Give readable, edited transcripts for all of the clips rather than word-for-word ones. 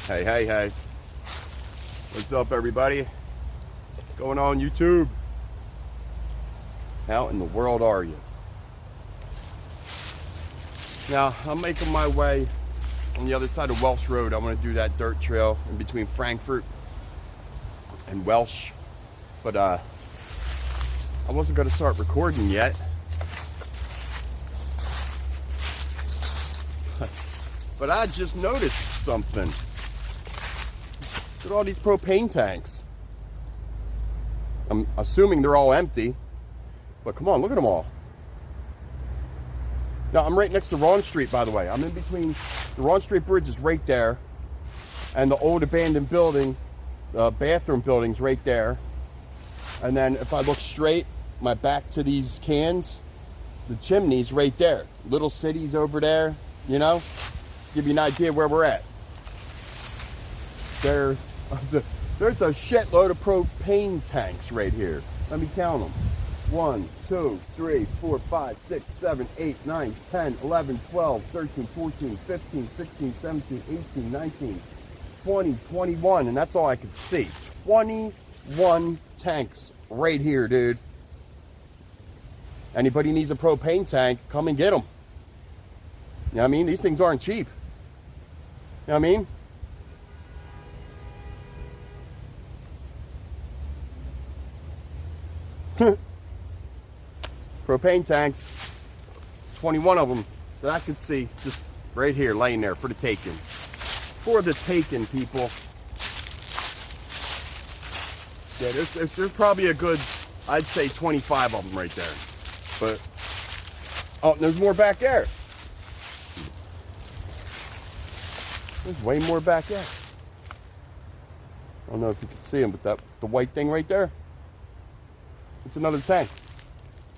Hey, hey, hey. What's up, everybody? What's going on, YouTube? How in the world are you? Now, I'm making my way on the other side of Welsh Road. I want to do that dirt trail in between Frankfurt and Welsh. But I wasn't going to start recording yet. But I just noticed something. Look at all these propane tanks. I'm assuming they're all empty, but come on, look at them all. Now, I'm right next to Ron Street, by the way. I'm in between, the Ron Street Bridge is right there, and the old abandoned building, the bathroom building's right there. And then if I look straight, my back to these cans, the chimney's right there. Little cities over there, you know? Give you an idea where we're at. There's a shitload of propane tanks right here. Let me count them. 1, 2, 3, 4, 5, 6, 7, 8, 9, 10, 11, 12, 13, 14, 15, 16, 17, 18, 19, 20, 21. And that's all I could see. 21 tanks right here, dude. Anybody needs a propane tank, come and get them. You know what I mean? These things aren't cheap. You know what I mean? Propane tanks, 21 of them that I could see just right here laying there for the taking. For the taking, people. Yeah, there's probably a good, I'd say 25 of them right there. But, oh, there's more back there. There's way more back there. I don't know if you can see them, but the white thing right there, it's another tank.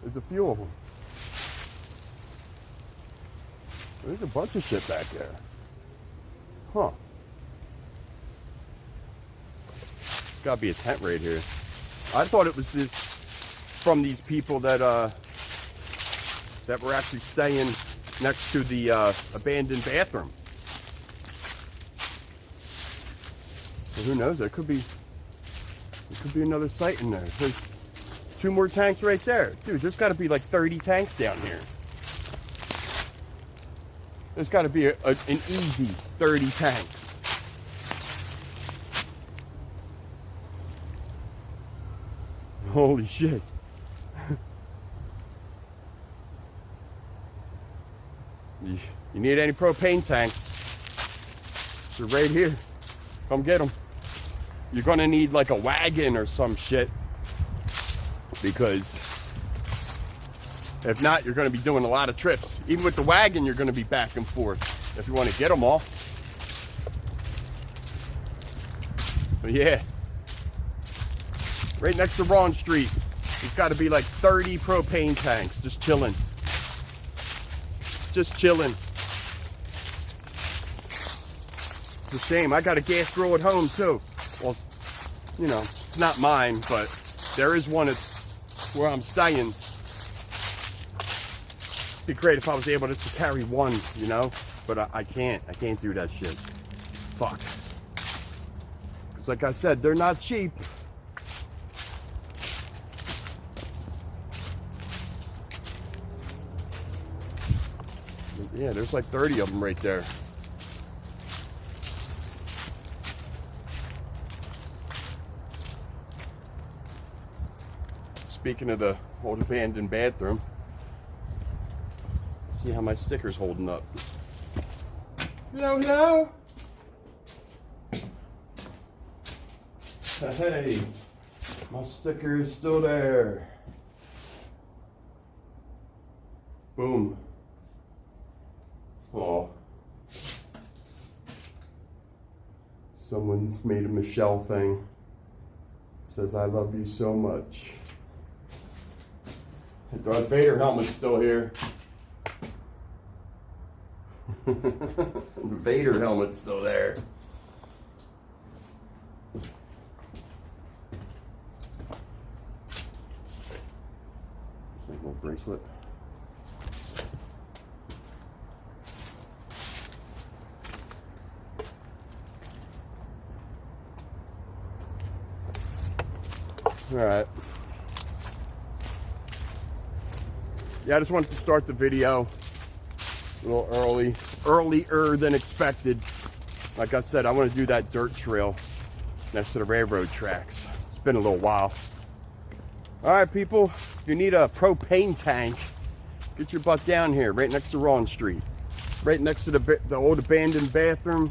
There's a few of them. There's a bunch of shit back there. Huh. There's gotta be a tent right here. I thought it was this from these people that were actually staying next to the abandoned bathroom. But who knows? There could be another site in there. There's 2 more tanks right there. Dude, there's got to be like 30 tanks down here. There's got to be an easy 30 tanks. Holy shit. You need any propane tanks? They're right here. Come get them. You're going to need like a wagon or some shit. Because if not, you're going to be doing a lot of trips. Even with the wagon, you're going to be back and forth if you want to get them all. But yeah, right next to Ron Street, there's got to be like 30 propane tanks just chilling. Just chilling. It's a shame. I got a gas grill at home too. Well, you know, it's not mine, but there is one at where I'm staying. It'd be great if I was able just to carry one, you know? But I can't. I can't do that shit. Fuck. Because like I said, they're not cheap. Yeah, there's like 30 of them right there. Speaking of the old abandoned bathroom, let's see how my sticker's holding up. Hello. Hey, my sticker is still there. Boom. Oh. Someone made a Michelle thing. It says, I love you so much. Darth Vader helmet's still here. Vader helmet's still there. Little bracelet. Alright. Yeah, I just wanted to start the video a little earlier than expected. Like I said, I want to do that dirt trail next to the railroad tracks. It's been a little while. Alright, people, if you need a propane tank, get your butt down here, right next to Ron Street. Right next to the old abandoned bathroom,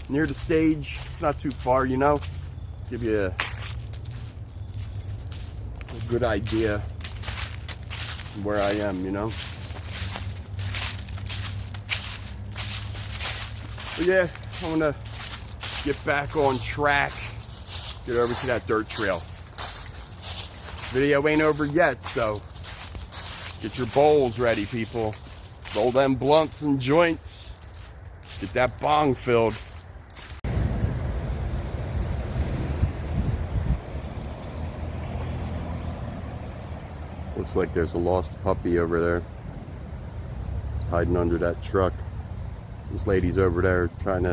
near the stage. It's not too far, you know. Give you a good idea of where I am, you know. But yeah, I want to get back on track, get over to that dirt trail. Video ain't over yet, so get your bowls ready, people. Roll them blunts and joints. Get that bong filled. Looks like there's a lost puppy over there. It's hiding under that truck. This lady's over there trying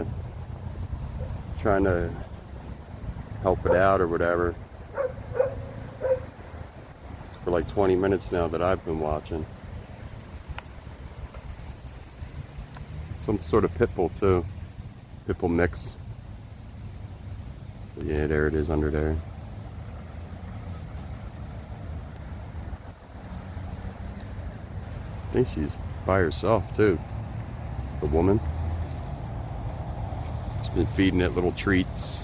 to help it out or whatever. For like 20 minutes now that I've been watching. Some sort of pit bull too. Pit bull mix. But yeah, there it is under there. I think she's by herself too. The woman. She's been feeding it little treats,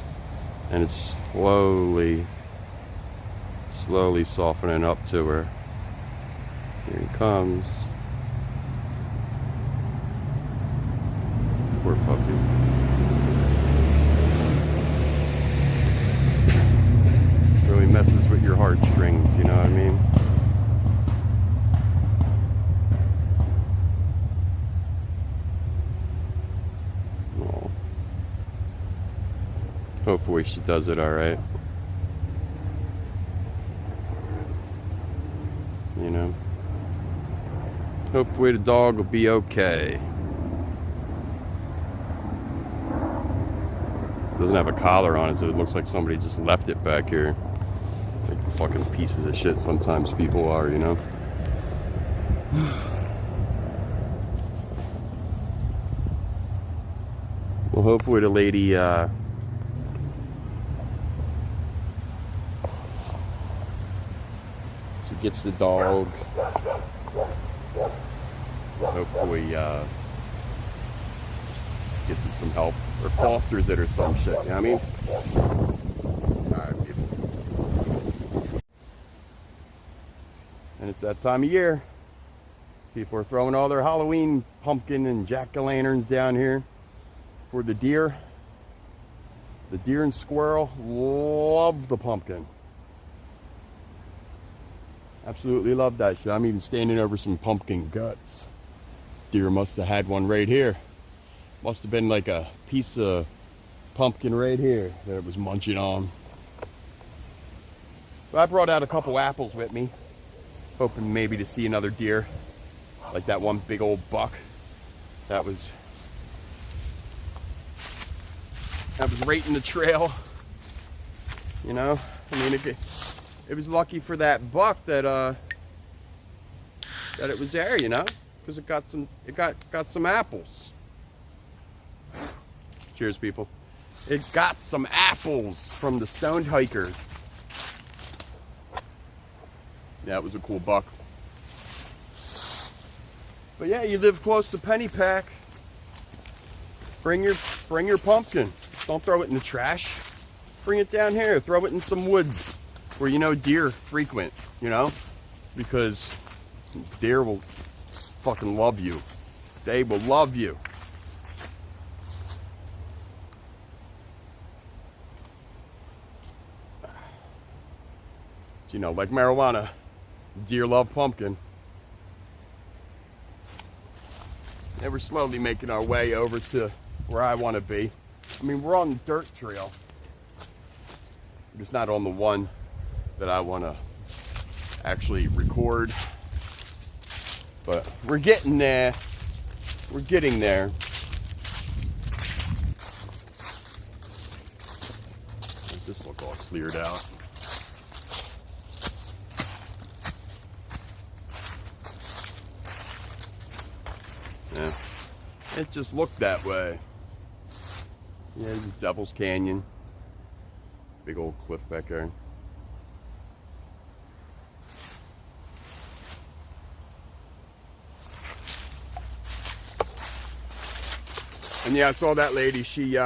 and it's slowly softening up to her. Here he comes. Poor puppy. Really messes with your heartstrings, you know what I mean? Oh. Hopefully she does it alright. You know, hopefully the dog will be okay. Doesn't have a collar on it, so it looks like somebody just left it back here. Like the fucking pieces of shit sometimes people are, you know. Well, hopefully the lady gets the dog. Hopefully gets it some help or fosters it or some shit, you know what I mean? Alright, people. And it's that time of year. People are throwing all their Halloween pumpkin and jack-o'-lanterns down here for the deer. The deer and squirrel love the pumpkin. Absolutely love that shit. I'm even standing over some pumpkin guts. Deer must have had one right here. Must have been like a piece of pumpkin right here that it was munching on. But I brought out a couple apples with me, hoping maybe to see another deer, like that one big old buck. That was right in the trail. You know, I mean, it was lucky for that buck that it was there, you know, because it got some apples. Cheers, people. It got some apples from the stoned hiker. Yeah, it was a cool buck. But yeah, you live close to Pennypack. Bring your pumpkin. Don't throw it in the trash. Bring it down here. Throw it in some woods where you know deer frequent, you know? Because deer will fucking love you. They will love you. So, you know, like marijuana, deer love pumpkin. And we're slowly making our way over to where I want to be. I mean, we're on the dirt trail. We're just not on the one that I want to actually record. But we're getting there. We're getting there. Does this look all cleared out? It just looked that way. Yeah, this is Devil's Canyon. Big old cliff back there. And yeah, I saw that lady, she,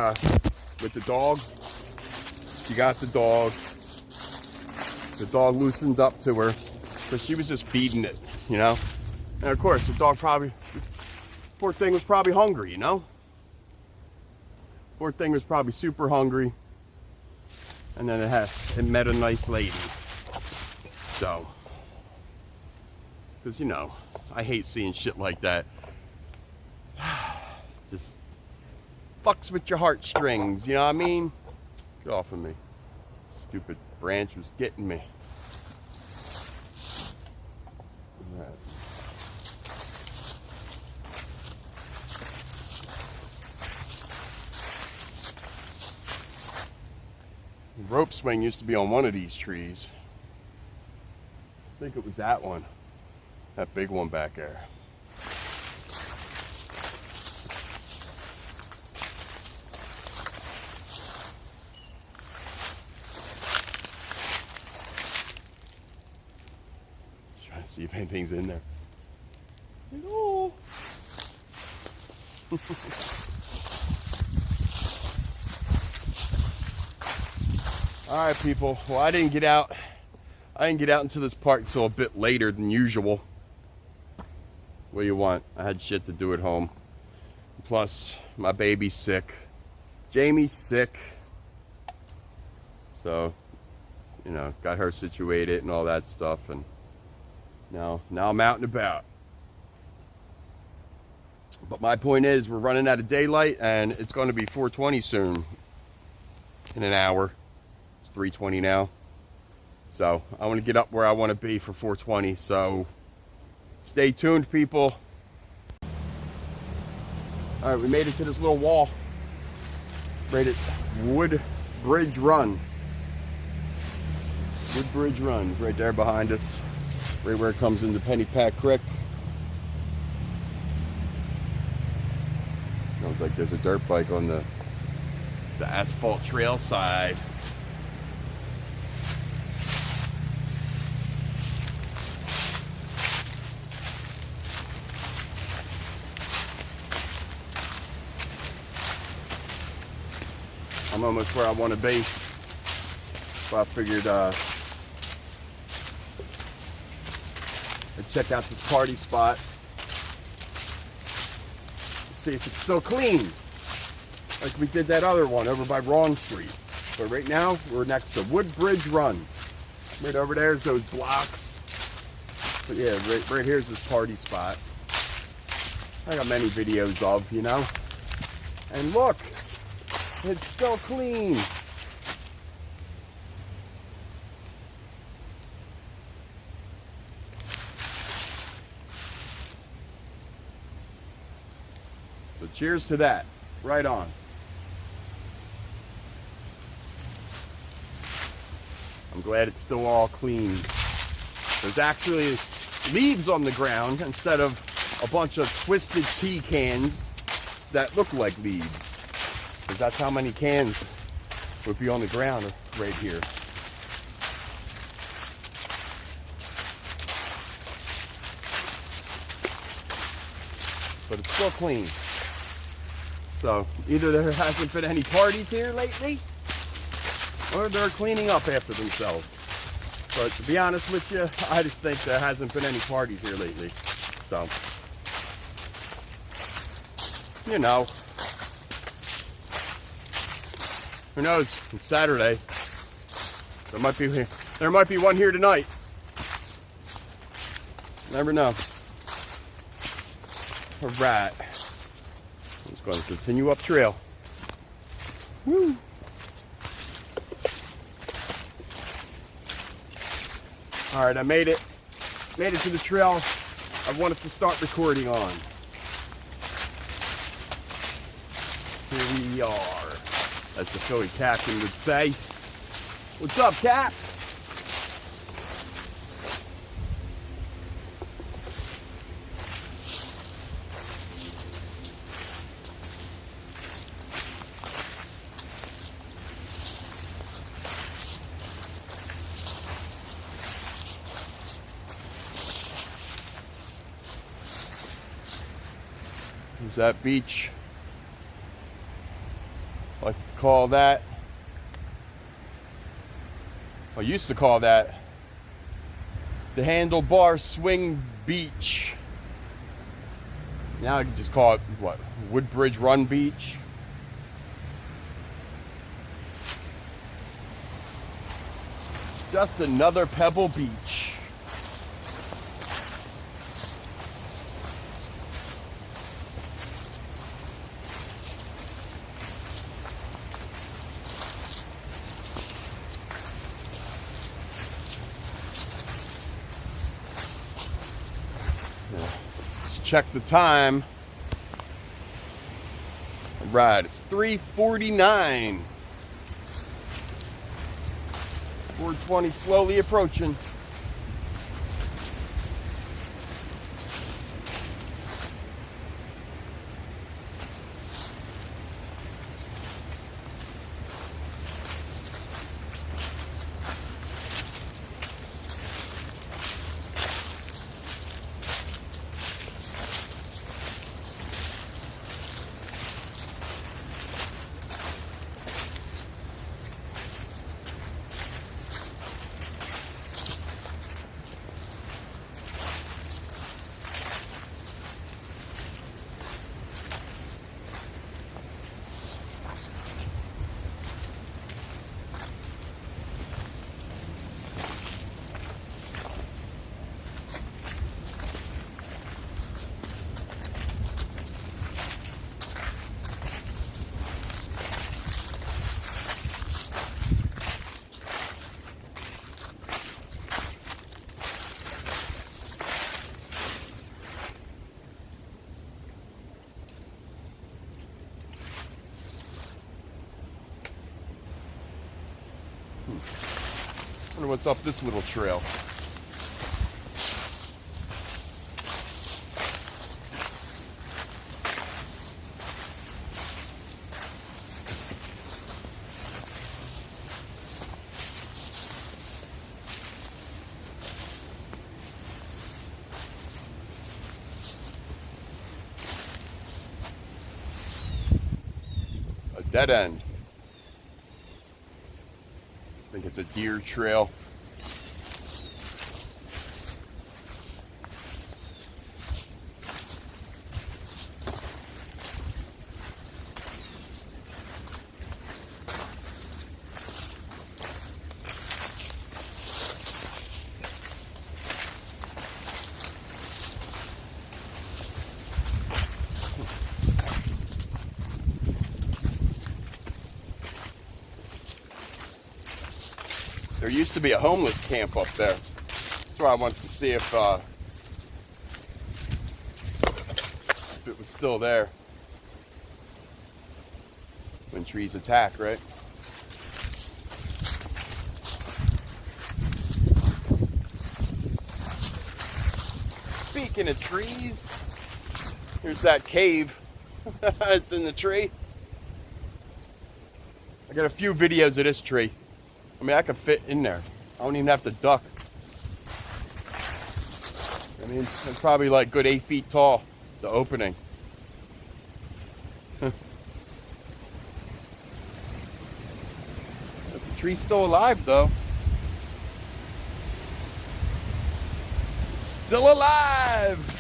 with the dog, she got the dog. The dog loosened up to her, so she was just feeding it, you know? And of course, the dog probably, poor thing was probably hungry, you know? Poor thing was probably super hungry. And then it met a nice lady. So, because, you know, I hate seeing shit like that. Just fucks with your heartstrings, you know what I mean? Get off of me. Stupid branch was getting me. All right. The rope swing used to be on one of these trees. I think it was that one. That big one back there. Trying to see if anything's in there. Hello. All right, people. Well, I didn't get out into this park until a bit later than usual. What do you want? I had shit to do at home. Plus, my baby's sick. Jamie's sick. So, you know, got her situated and all that stuff. And now I'm out and about. But my point is, we're running out of daylight, and it's going to be 4:20 soon. In an hour. 3:20 now, so I want to get up where I want to be for 4:20. So stay tuned, people. All right, we made it to this little wall right at Woodbridge Run. Woodbridge Run is right there behind us, right where it comes into Pennypack Creek. Sounds like there's a dirt bike on the asphalt trail side. I'm almost where I want to be. So I figured I'd check out this party spot. See if it's still clean. Like we did that other one over by Ron Street. But right now, we're next to Woodbridge Run. Right over there's those blocks. But yeah, right here's this party spot. I got many videos of, you know. And look! It's still clean. So cheers to that. Right on. I'm glad it's still all clean. There's actually leaves on the ground instead of a bunch of twisted tea cans that look like leaves. Because that's how many cans would be on the ground right here. But it's still clean. So either there hasn't been any parties here lately, or they're cleaning up after themselves. But to be honest with you, I just think there hasn't been any parties here lately. So, you know. Who knows? It's Saturday. There might be one here tonight. Never know. All right. I'm just going to continue up trail. Woo. All right, I made it. Made it to the trail I wanted to start recording on. Here we are, as the Philly captain would say. What's up, Cap? There's that beach. I like to call that, I used to call that the Handlebar Swing Beach. Now I can just call it, what, Woodbridge Run Beach. Just another Pebble Beach. Let's check the time. All right, it's 3:49. 420 slowly approaching. Wonder what's up this little trail. A dead end. I think it's a deer trail. There used to be a homeless camp up there. That's why I wanted to see if it was still there when trees attack, right? Speaking of trees, here's that cave. It's in the tree. I got a few videos of this tree. I mean, I could fit in there. I don't even have to duck. I mean, it's probably like good 8 feet tall, the opening. But the tree's still alive, though. It's still alive!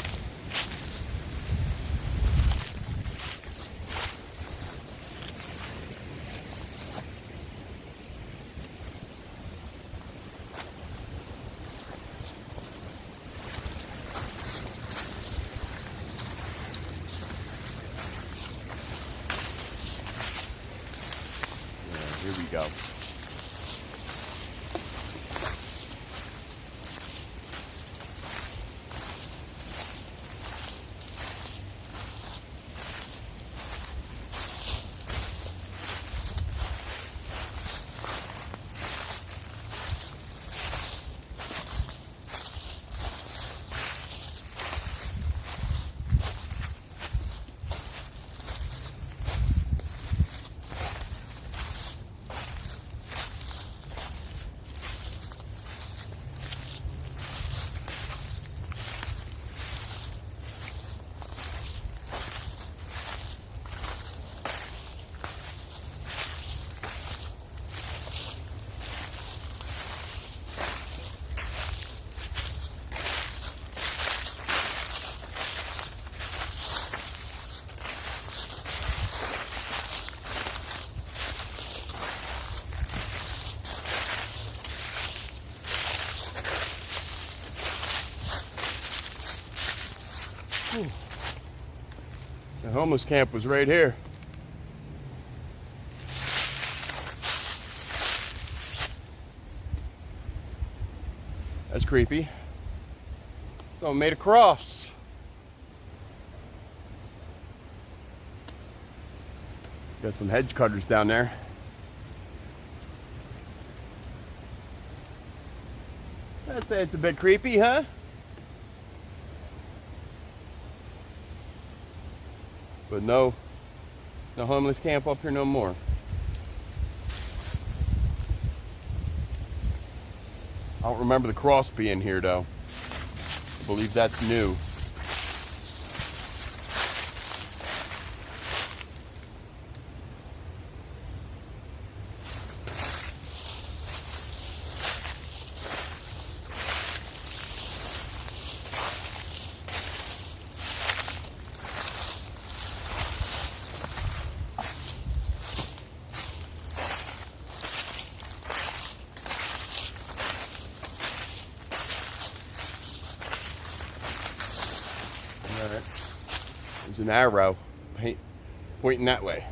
Here we go. homeless camp was right here. That's creepy. Someone made a cross. Got some hedge cutters down there. I'd say it's a bit creepy, huh? But no homeless camp up here no more. I don't remember the cross being here though. I believe that's new. All right. There's an arrow pointing that way.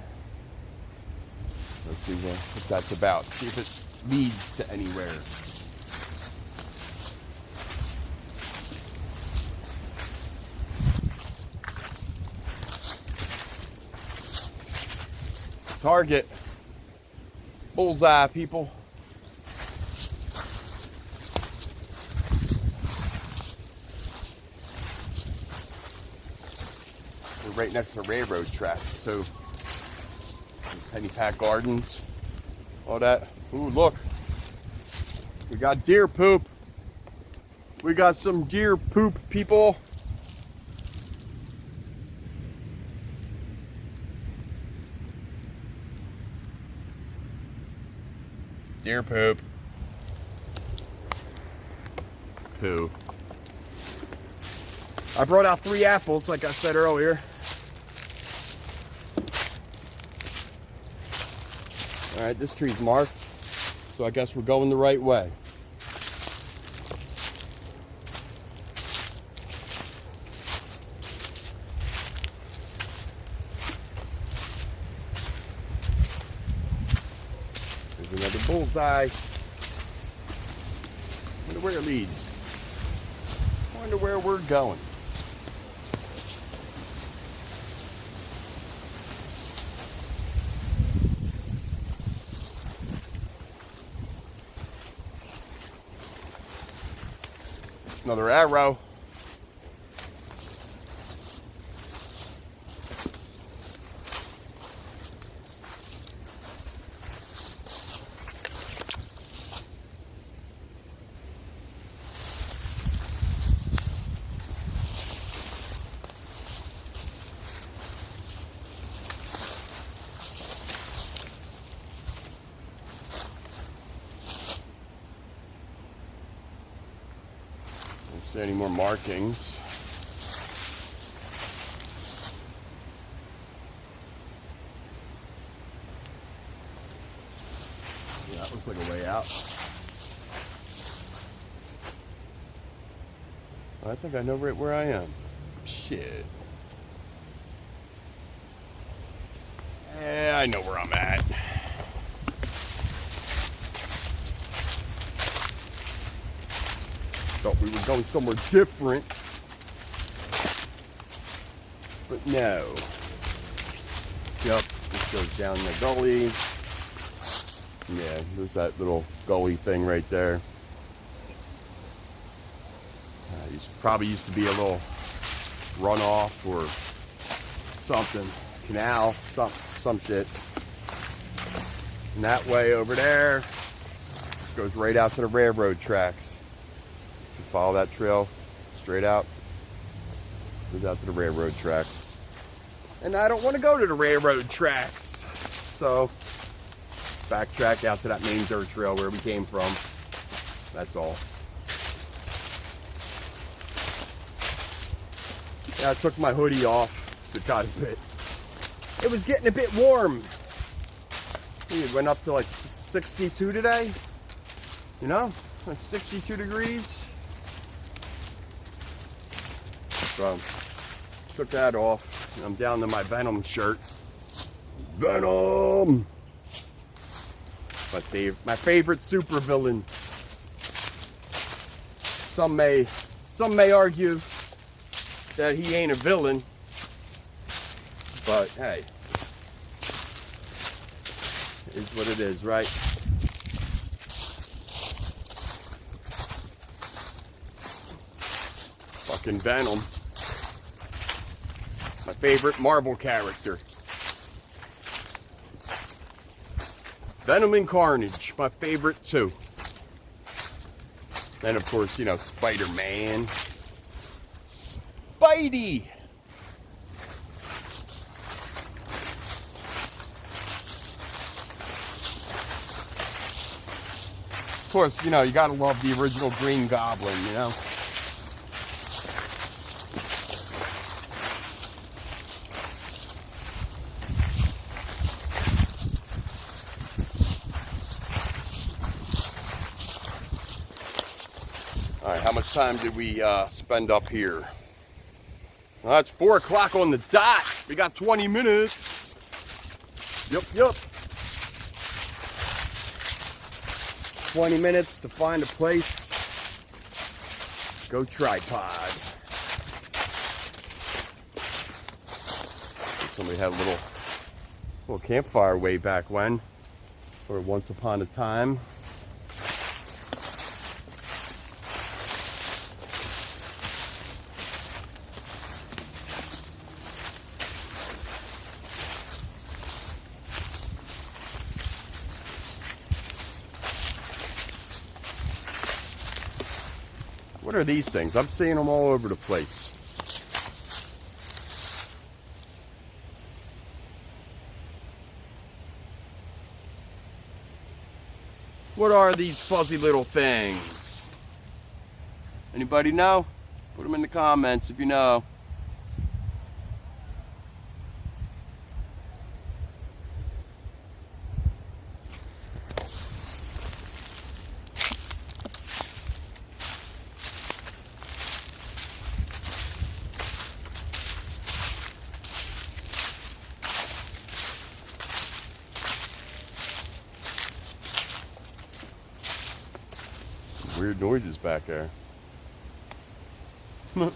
Let's see what that's about. See if it leads to anywhere. Target. Bullseye, people. We're right next to the railroad tracks, too. Pennypack Gardens. All that. Ooh, look. We got deer poop. We got some deer poop, people. Deer poop. Poo. I brought out 3 apples, like I said earlier. All right, this tree's marked, so I guess we're going the right way. There's another bullseye. Wonder where it leads. Wonder where we're going. Another arrow. See any more markings. Yeah, that looks like a way out. I think I know right where I am. Shit. Yeah, I know where I'm at. Thought we were going somewhere different, but no. Yep, this goes down the gully. Yeah, there's that little gully thing right there. Probably used to be a little runoff or something, canal, some shit. And that way over there goes right out to the railroad tracks. Follow that trail straight out, goes out to the railroad tracks. And I don't want to go to the railroad tracks, so backtrack out to that main dirt trail where we came from. That's all. Yeah, I took my hoodie off to cut a bit. It was getting a bit warm. It went up to like 62 today, you know, like 62 degrees. So, took that off. I'm down to my Venom shirt. Venom! My favorite supervillain. Some may argue that he ain't a villain, but hey, it is what it is, right? Fucking Venom. My favorite Marvel character. Venom and Carnage, my favorite too. Then of course, you know, Spider-Man. Spidey! Of course, you know, you gotta love the original Green Goblin, you know? All right, how much time did we spend up here? Well, it's 4 o'clock on the dot. We got 20 minutes. Yup. 20 minutes to find a place. Go tripod. Somebody had a little campfire way back when, or once upon a time. What are these things? I'm seeing them all over the place. What are these fuzzy little things? Anybody know? Put them in the comments if you know. Weird noises back there. But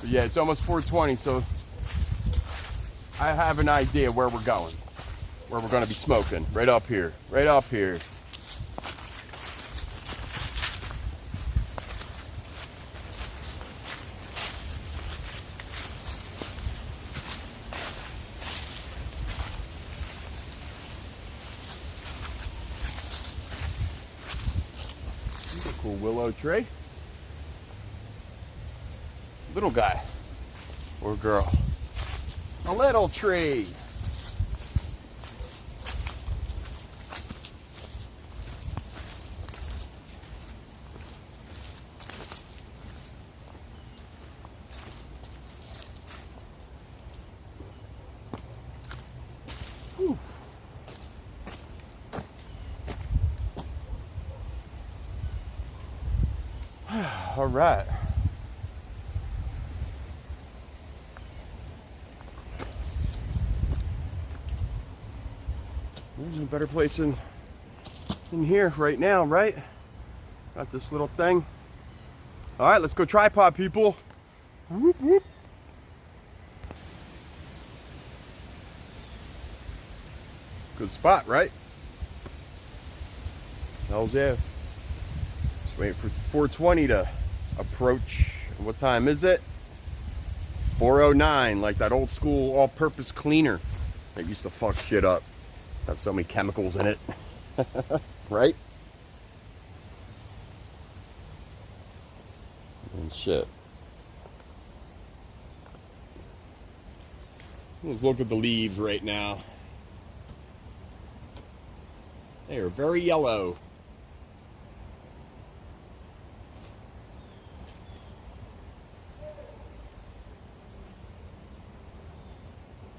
yeah, it's almost 4:20, so I have an idea where we're going. Where we're gonna be smoking. Right up here. Right up here. Cool willow tree. Little guy or girl. A little tree. Whew. All right. There's a better place in here right now, right? Got this little thing. All right, let's go tripod, people. Whoop, whoop. Good spot, right? Hells yeah. Just wait for 4:20 to approach. What time is it? 4:09, like that old school all-purpose cleaner that used to fuck shit up. Have so many chemicals in it. Right? And shit. Let's look at the leaves right now. They are very yellow.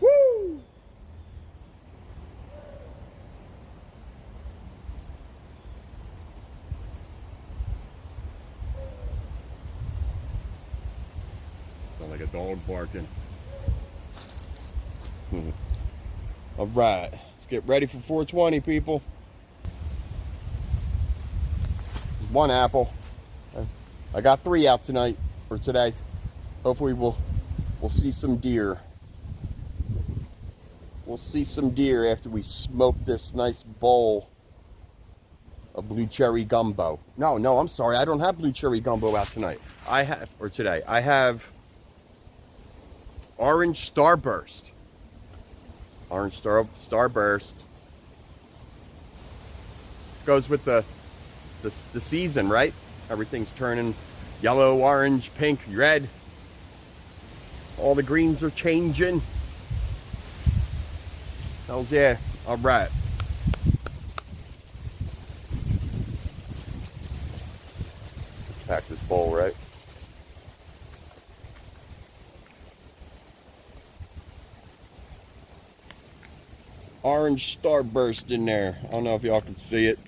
Woo! like a dog barking. All right, let's get ready for 420, people. One apple. I got 3 out tonight, or today. Hopefully we'll see some deer. We'll see some deer after we smoke this nice bowl of blue cherry gumbo. No, I'm sorry. I don't have blue cherry gumbo out tonight. I have orange starburst. Orange starburst goes with the season, right? Everything's turning yellow, orange, pink, red. All the greens are changing. Hells yeah. All right. Let's pack this bowl, right? Orange starburst in there. I don't know if y'all can see it.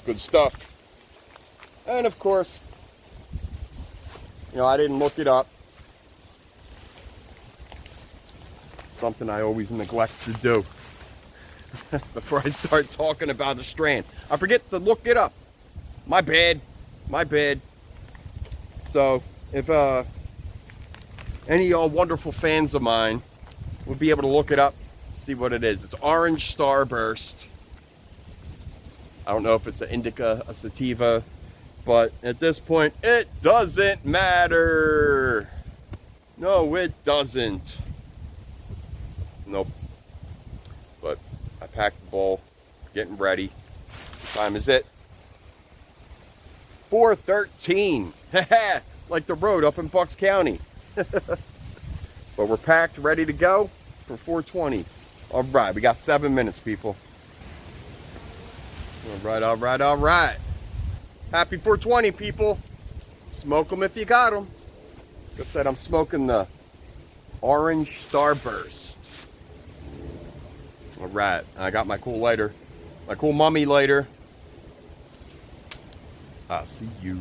Good stuff. And of course, I didn't look it up. Something I always neglect to do before I start talking about the strand. I forget to look it up. My bad. So if any of y'all wonderful fans of mine would be able to look it up, see what it is. It's orange starburst. I don't know if it's an indica, a sativa, but at this point, it doesn't matter. No, it doesn't. Nope. But I packed the bowl, getting ready. What time is it? 4:13. Like the road up in Bucks County. But we're packed, ready to go for 420. All right, we got 7 minutes, people. All right. Happy 420, people. Smoke them if you got them. Like I said, I'm smoking the orange starburst. All right, I got my cool lighter, my cool mummy lighter. I'll see you.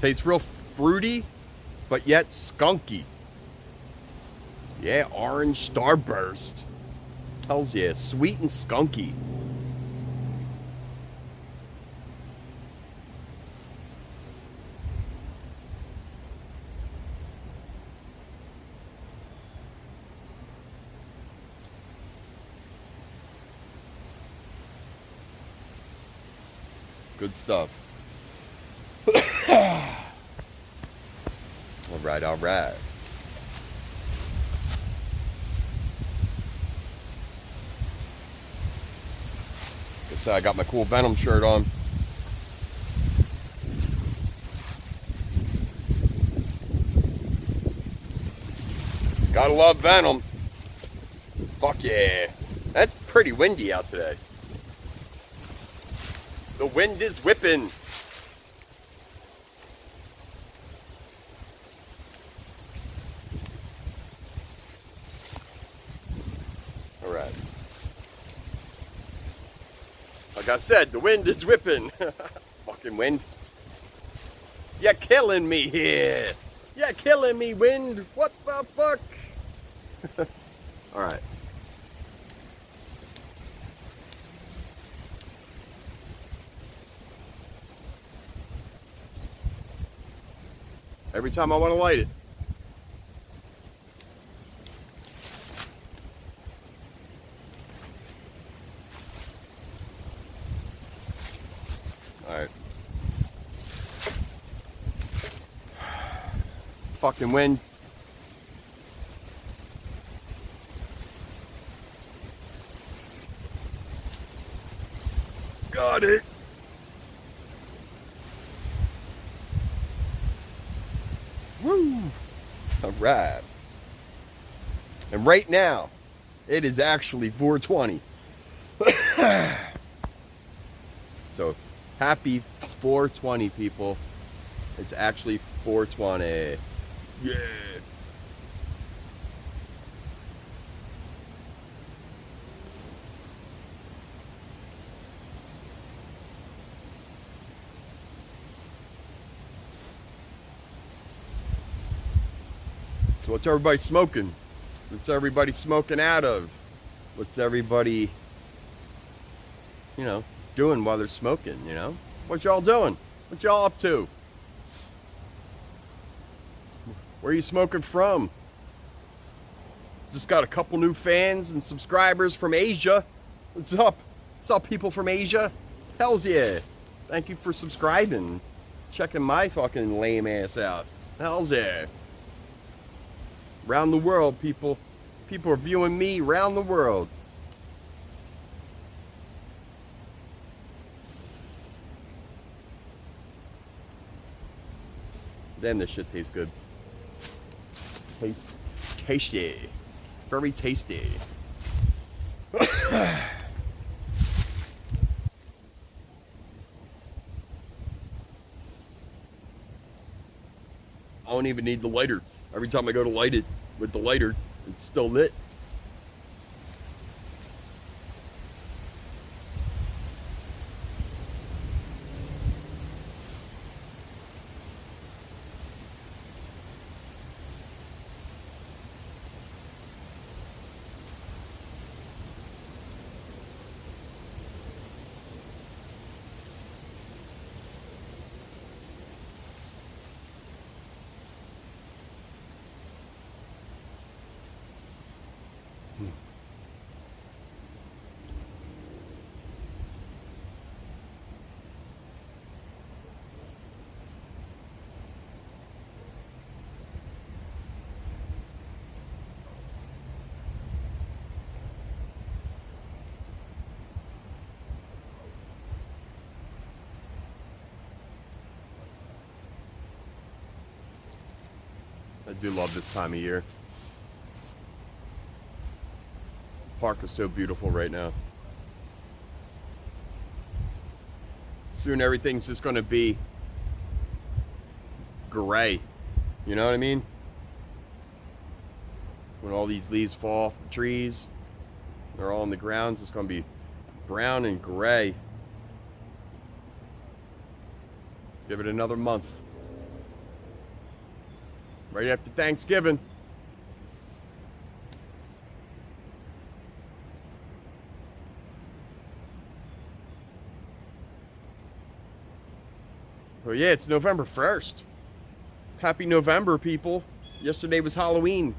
Tastes real fruity, but yet skunky. Yeah, orange starburst. Tells you, sweet and skunky. Good stuff. All right. Guess I got my cool Venom shirt on. Gotta love Venom. Fuck yeah. That's pretty windy out today. The wind is whipping. All right. Like I said, the wind is whipping. Fucking wind. You're killing me here. You're killing me, wind. What the fuck? All right. Every time I want to light it. All right. Fucking wind. Got it. Woo. All right. And right now, it is actually 4:20. So, happy 4:20, people. It's actually 4:20. Yeah. So what's everybody smoking? What's everybody smoking out of? What's everybody, doing while they're smoking, What y'all doing? What y'all up to? Where are you smoking from? Just got a couple new fans and subscribers from Asia. What's up? What's up, people from Asia? Hells yeah. Thank you for subscribing. Checking my fucking lame ass out. Hells yeah. Around the world, people. People are viewing me around the world. Damn, this shit tastes good. Tasty. Very tasty. I don't even need the lighter. Every time I go to light it with the lighter, it's still lit. I do love this time of year. Park is so beautiful right now. Soon everything's just gonna be gray. You know what I mean? When all these leaves fall off the trees, they're all on the ground, it's gonna be brown and gray. Give it another month. Right after Thanksgiving. Oh yeah, it's November 1st. Happy November, people. Yesterday was Halloween.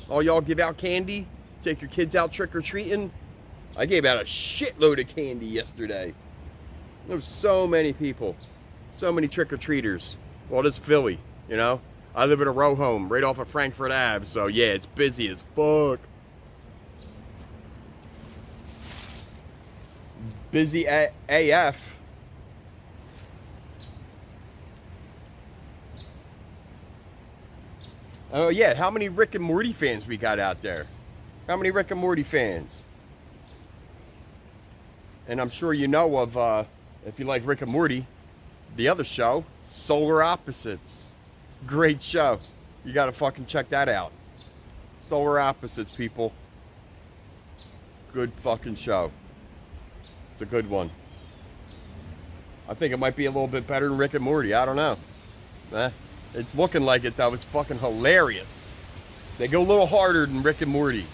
All y'all give out candy, take your kids out trick-or-treating. I gave out a shitload of candy yesterday. There was so many people. So many trick-or-treaters. Well, this is Philly, I live in a row home right off of Frankfurt Ave, so yeah, it's busy as fuck. Busy AF. Oh yeah, how many Rick and Morty fans we got out there? How many Rick and Morty fans? And I'm sure you know of, if you like Rick and Morty, the other show, Solar Opposites. Great show. You gotta fucking check that out. Solar Opposites, people. Good fucking show. It's a good one. I think it might be a little bit better than Rick and Morty. I don't know. It's looking like it, though. It's fucking hilarious. They go a little harder than Rick and Morty.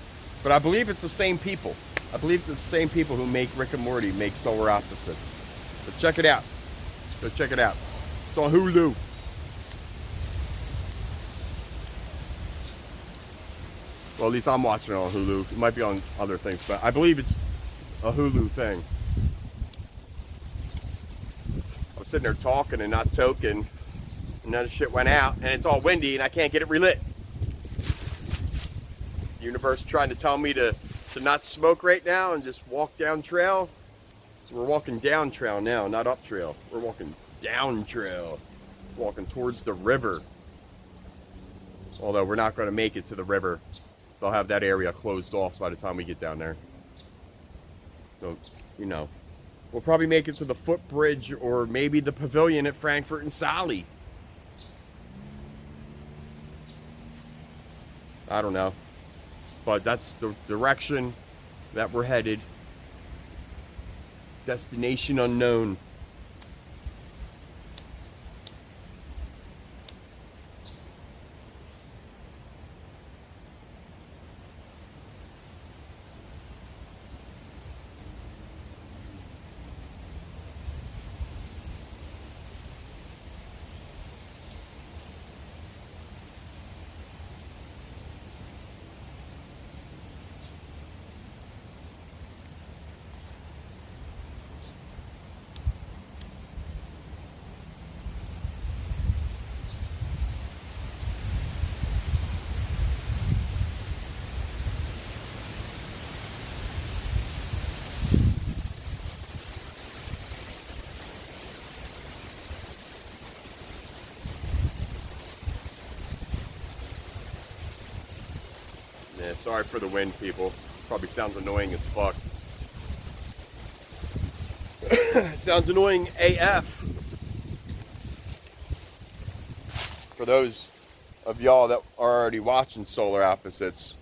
But I believe it's the same people. I believe the same people who make Rick and Morty make Solar Opposites. But check it out. Go check it out. It's on Hulu. Well, at least I'm watching it on Hulu. It might be on other things, but I believe it's a Hulu thing. I was sitting there talking and not toking, and then the shit went out, and it's all windy, and I can't get it relit. The universe trying to tell me to not smoke right now and just walk down trail. So we're walking down trail now, not up trail. We're walking down trail. Walking towards the river. Although we're not going to make it to the river. They'll have that area closed off by the time we get down there. So, you know, we'll probably make it to the footbridge or maybe the pavilion at Frankfurt and Saale. I don't know. But that's the direction that we're headed. Destination unknown. Yeah, sorry for the wind, people. Probably sounds annoying as fuck. Sounds annoying AF. For those of y'all that are already watching Solar Opposites,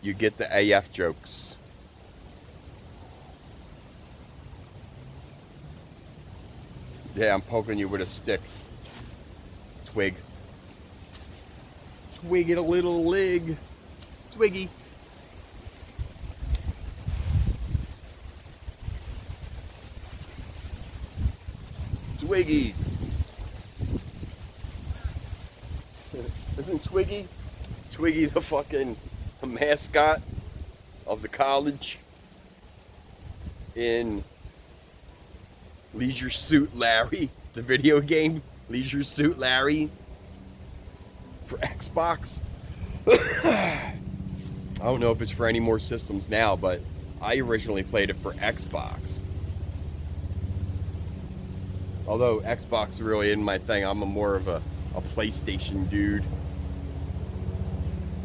you get the AF jokes. Yeah, I'm poking you with a stick. Twig. Twig it a little lig. Twiggy. Twiggy. Isn't Twiggy the fucking mascot of the college in Leisure Suit Larry, the video game Leisure Suit Larry for Xbox? I don't know if it's for any more systems now, but I originally played it for Xbox. Although Xbox really isn't my thing, I'm more of a PlayStation dude.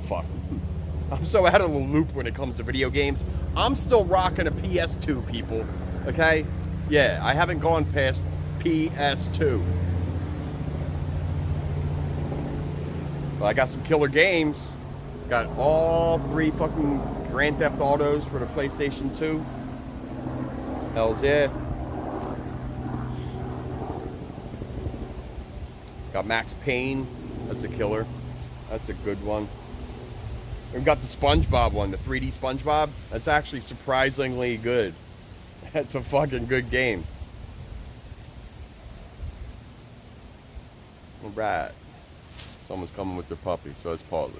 Fuck. I'm so out of the loop when it comes to video games. I'm still rocking a PS2, people. Okay? Yeah, I haven't gone past PS2. But I got some killer games. Got all 3 fucking Grand Theft Autos for the PlayStation 2. Hells yeah. Got Max Payne. That's a killer. That's a good one. We've got the SpongeBob one, the 3D SpongeBob. That's actually surprisingly good. That's a fucking good game. Alright. Someone's coming with their puppy, so it's Paula.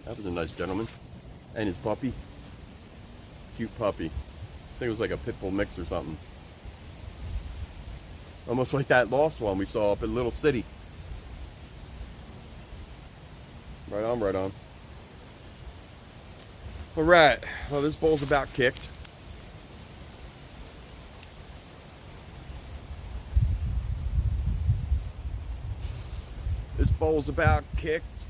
That was a nice gentleman. And his puppy. Cute puppy. I think it was like a pit bull mix or something. Almost like that lost one we saw up in Little City. Right on, right on. Alright. Well, this bowl's about kicked. This bowl's about kicked.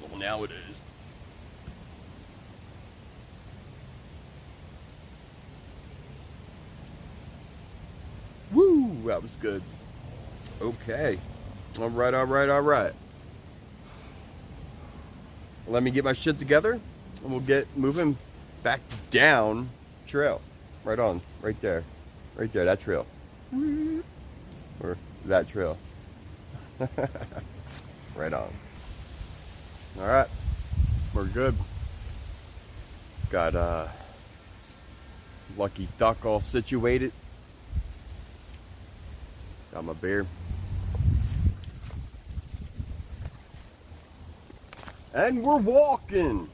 Well, now it is. Woo! That was good. Okay. Alright, alright, alright. Let me get my shit together and we'll get moving back down trail. Right on. Right there. Right there. That trail. Or that trail. Right on. Alright. We're good. Got Lucky Duck all situated. Got my beer. And we're walking.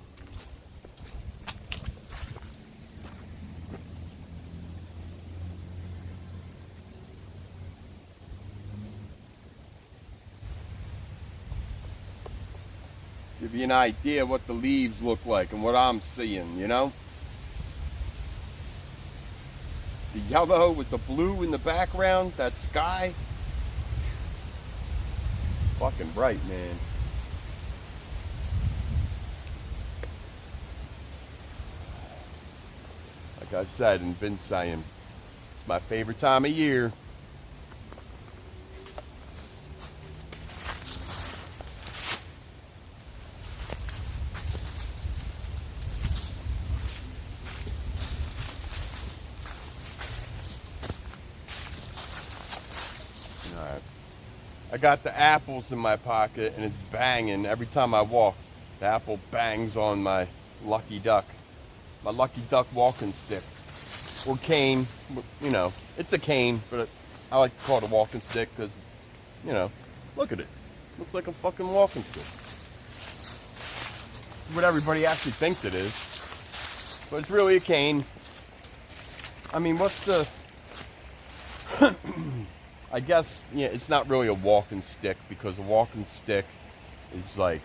Give you an idea what the leaves look like and what I'm seeing, you know? The yellow with the blue in the background, that sky. Fucking bright, man. Like I said and been saying, it's my favorite time of year. Alright. I got the apples in my pocket and it's banging every time I walk. The apple bangs on my Lucky Duck. My Lucky Duck walking stick. Or cane. You know, it's a cane, but I like to call it a walking stick because it's, you know, look at it. Looks like a fucking walking stick. What everybody actually thinks it is. But it's really a cane. I mean, what's the... I guess, yeah, it's not really a walking stick because a walking stick is like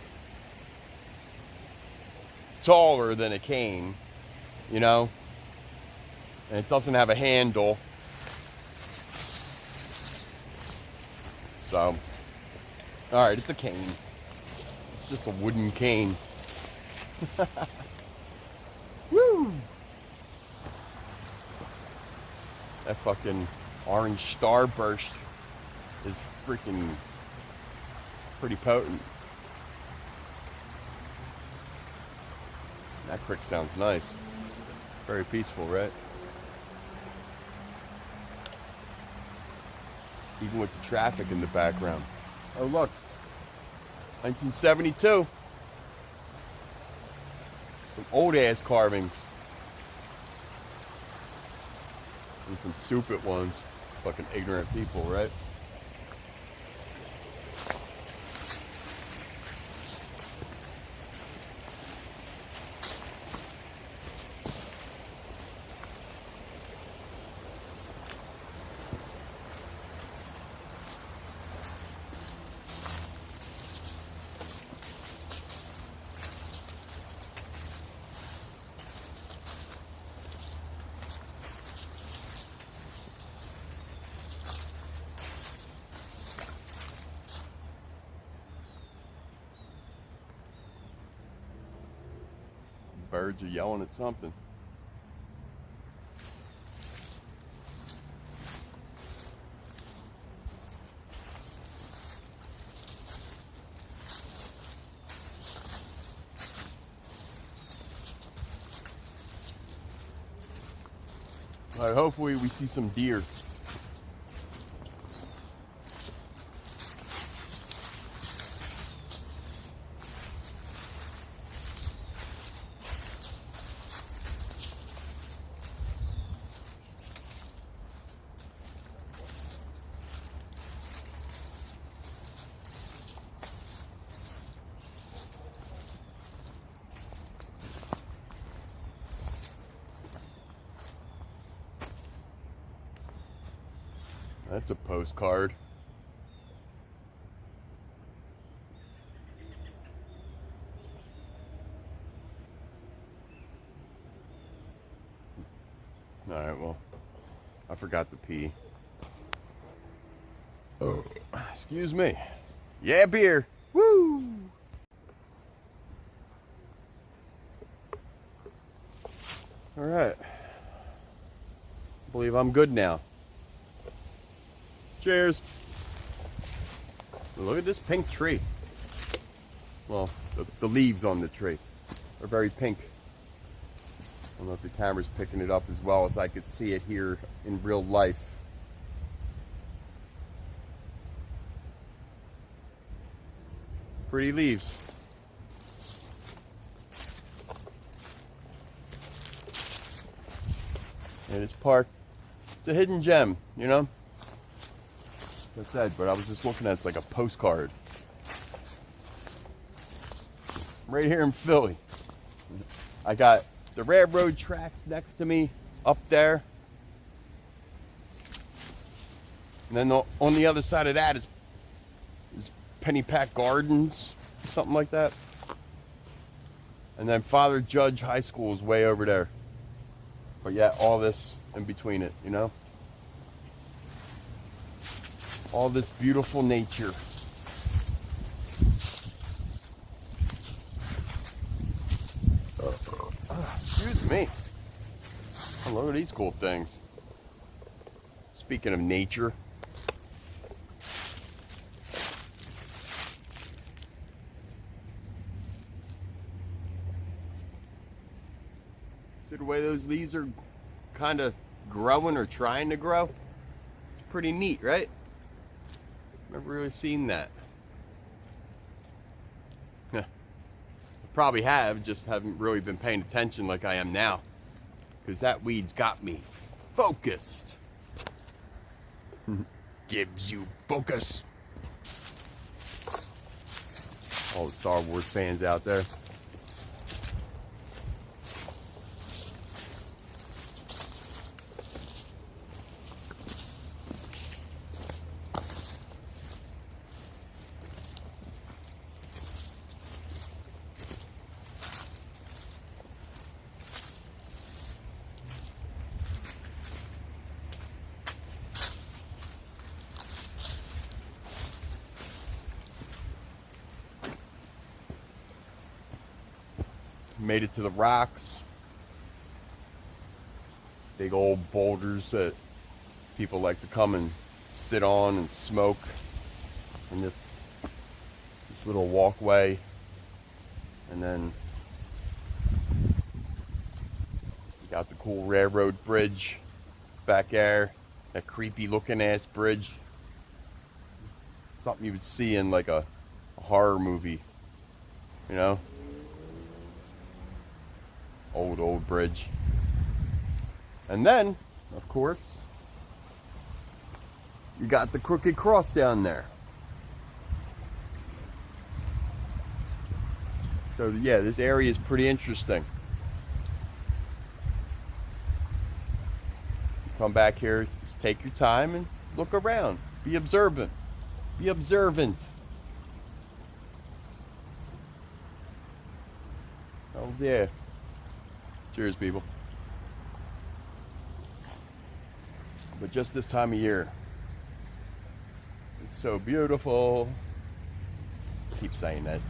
taller than a cane, you know? And it doesn't have a handle. So, alright, it's a cane. It's just a wooden cane. Woo! That fucking orange starburst is freaking pretty potent. That crick sounds nice. Very peaceful, right? Even with the traffic in the background. Oh look, 1972. Some old ass carvings. And some stupid ones. Fucking ignorant people, right? Birds are yelling at something. All right, hopefully we see some deer. That's a postcard. Alright, well, I forgot to pee. Oh, excuse me. Yeah, beer. Woo! Alright. I believe I'm good now. Cheers. Look at this pink tree. Well, the leaves on the tree are very pink. I don't know if the camera's picking it up as well as I could see it here in real life. Pretty leaves. And it's a hidden gem, you know? Like I said, but I was just looking at it's like a postcard. Right here in Philly. I got the railroad tracks next to me up there. And then on the other side of that is Pennypack Gardens, something like that. And then Father Judge High School is way over there. But yeah, all this in between it, you know? All this beautiful nature. Excuse me. Oh, look at these cool things. Speaking of nature. See the way those leaves are kind of growing or trying to grow? It's pretty neat, right? Never really seen that. Probably have, just haven't really been paying attention like I am now, because that weed's got me focused. Gives you focus. All the Star Wars fans out there. Made it to the rocks. Big old boulders that people like to come and sit on and smoke. And this little walkway. And then you got the cool railroad bridge back there. That creepy looking ass bridge. Something you would see in like a horror movie, you know? Old bridge. And then, of course, you got the Crooked Cross down there. So yeah, this area is pretty interesting. Come back here, just take your time and look around. Be observant. Be observant. Hells yeah. Cheers, people. But just this time of year, it's so beautiful. Keep saying that.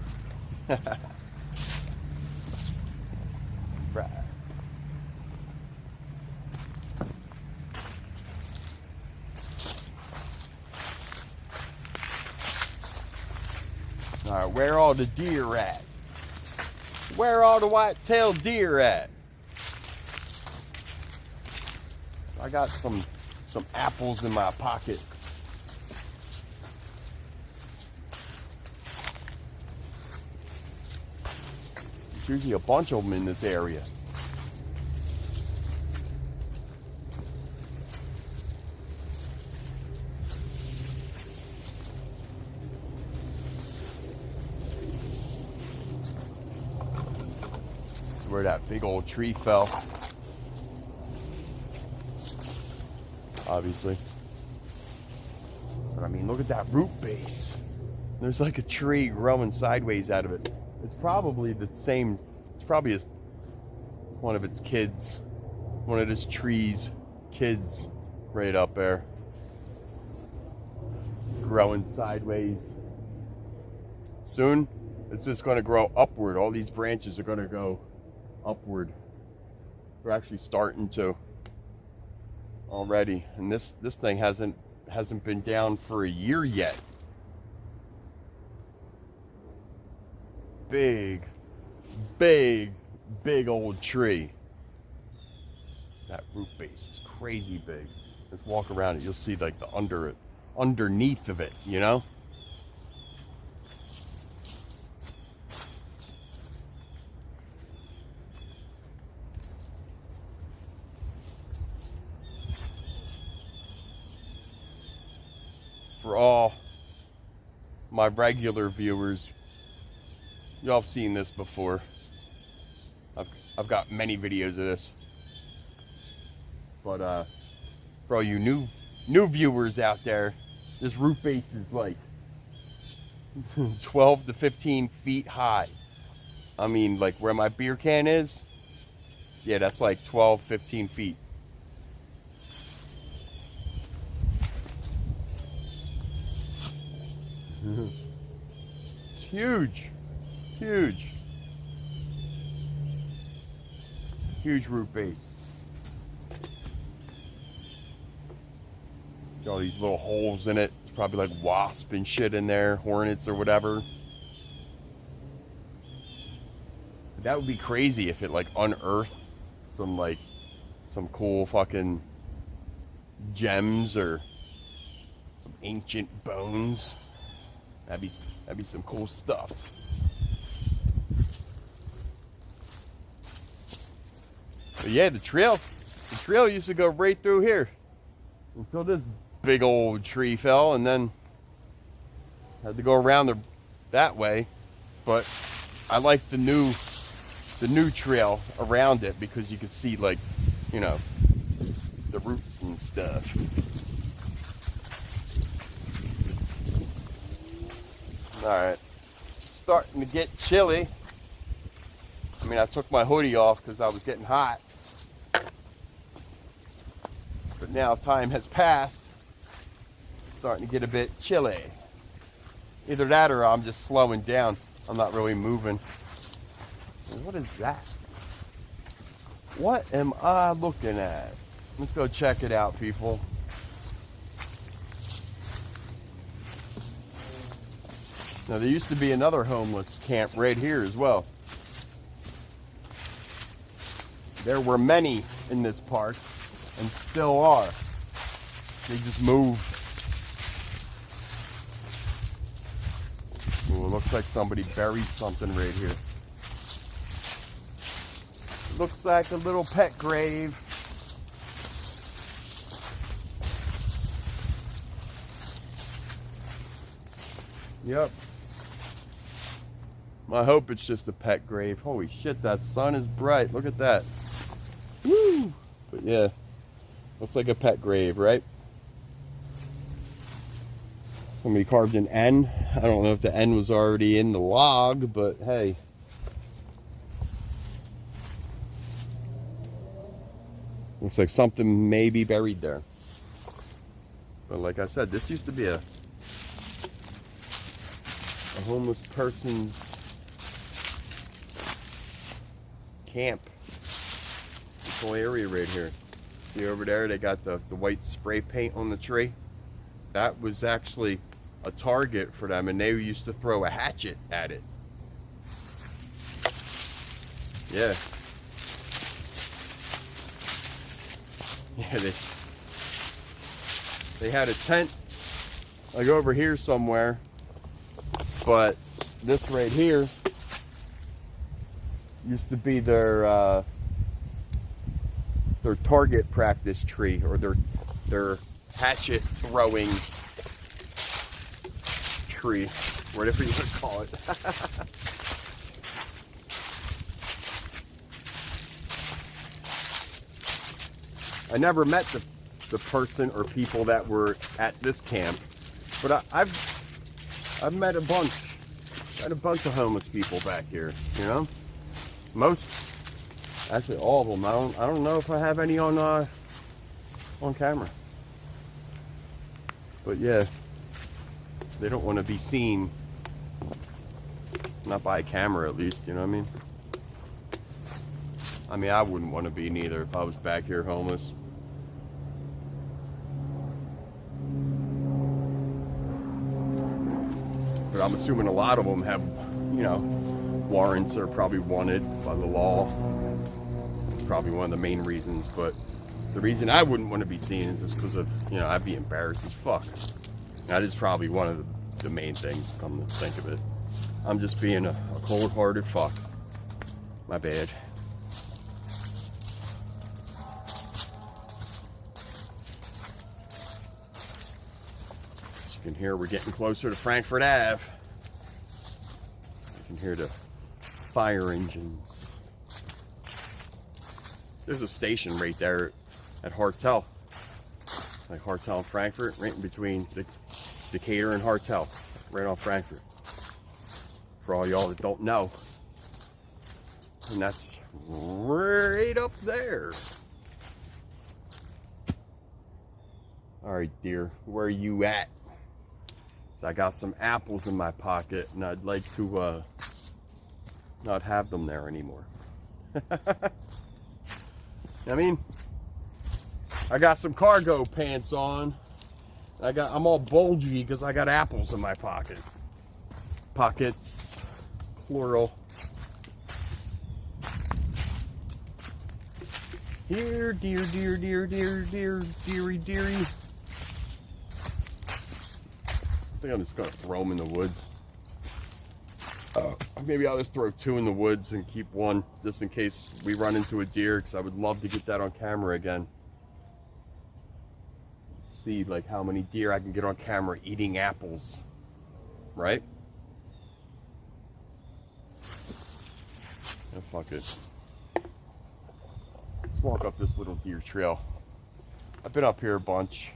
Right. All right, where are all the deer at? Where are all the white-tailed deer at? I got some apples in my pocket. There's usually a bunch of them in this area. Where that big old tree fell. Obviously. But I mean, look at that root base. There's like a tree growing sideways out of it. It's probably the same, it's probably one of its kids. One of this tree's kids right up there. Growing sideways. Soon, it's just going to grow upward. All these branches are going to go upward. We're actually starting to already, and this thing hasn't been down for a year yet. Big old tree. That root base is crazy big. Just walk around it, you'll see like the underneath of it, you know? For all my regular viewers, y'all have seen this before. I've got many videos of this. But for all you new viewers out there, this root base is like 12 to 15 feet high. I mean, like where my beer can is, yeah, that's like 12, 15 feet. It's huge. Huge. Huge root base. Got all these little holes in it. It's probably like wasp and shit in there, hornets or whatever. That would be crazy if it like unearthed some cool fucking gems or some ancient bones. That'd be some cool stuff. But yeah, the trail used to go right through here until this big old tree fell, and then had to go around that way. But I like the new trail around it because you could see, like, you know, the roots and stuff. Alright, starting to get chilly. I mean, I took my hoodie off because I was getting hot. But now time has passed. It's starting to get a bit chilly. Either that or I'm just slowing down. I'm not really moving. What is that? What am I looking at? Let's go check it out, people. Now, there used to be another homeless camp right here as well. There were many in this park, and still are. They just moved. Ooh, it looks like somebody buried something right here. Looks like a little pet grave. Yep. I hope it's just a pet grave. Holy shit, that sun is bright. Look at that. Woo! But yeah, looks like a pet grave, right? Somebody carved an N. I don't know if the N was already in the log, but hey. Looks like something may be buried there. But like I said, this used to be a homeless person's camp. This whole area right here. See over there, they got the white spray paint on the tree. That was actually a target for them, and they used to throw a hatchet at it. Yeah. Yeah, they had a tent like over here somewhere, but this right here used to be their target practice tree, or their hatchet throwing tree, whatever you would call it. I never met the person or people that were at this camp, but I've met a bunch. Met a bunch of homeless people back here, you know? Actually all of them. I don't know if I have any on camera. But yeah, they don't want to be seen, not by a camera at least, you know what I mean? I mean, I wouldn't want to be neither if I was back here homeless. But I'm assuming a lot of them have, you know, warrants are probably wanted by the law. It's probably one of the main reasons, but the reason I wouldn't want to be seen is just because of, you know, I'd be embarrassed as fuck. That is probably one of the main things, come to think of it. I'm just being a cold-hearted fuck. My bad. As you can hear, we're getting closer to Frankfurt Ave. You can hear the fire engines. There's a station right there at Hartel. Like Hartel and Frankfurt, right in between Decatur and Hartel, right on Frankfurt. For all y'all that don't know. And that's right up there. All right, dear, where are you at? So I got some apples in my pocket, and I'd like to not have them there anymore. I mean, I got some cargo pants on. I'm all bulgy because I got apples in my pocket. Pockets, plural. Here, dear, dear, dear, dear, dear, dearie, dearie. I think I'm just gonna throw them in the woods. Maybe I'll just throw 2 in the woods and keep 1 just in case we run into a deer, because I would love to get that on camera again. See like how many deer I can get on camera eating apples, right? Oh, fuck it. Let's walk up this little deer trail. I've been up here a bunch.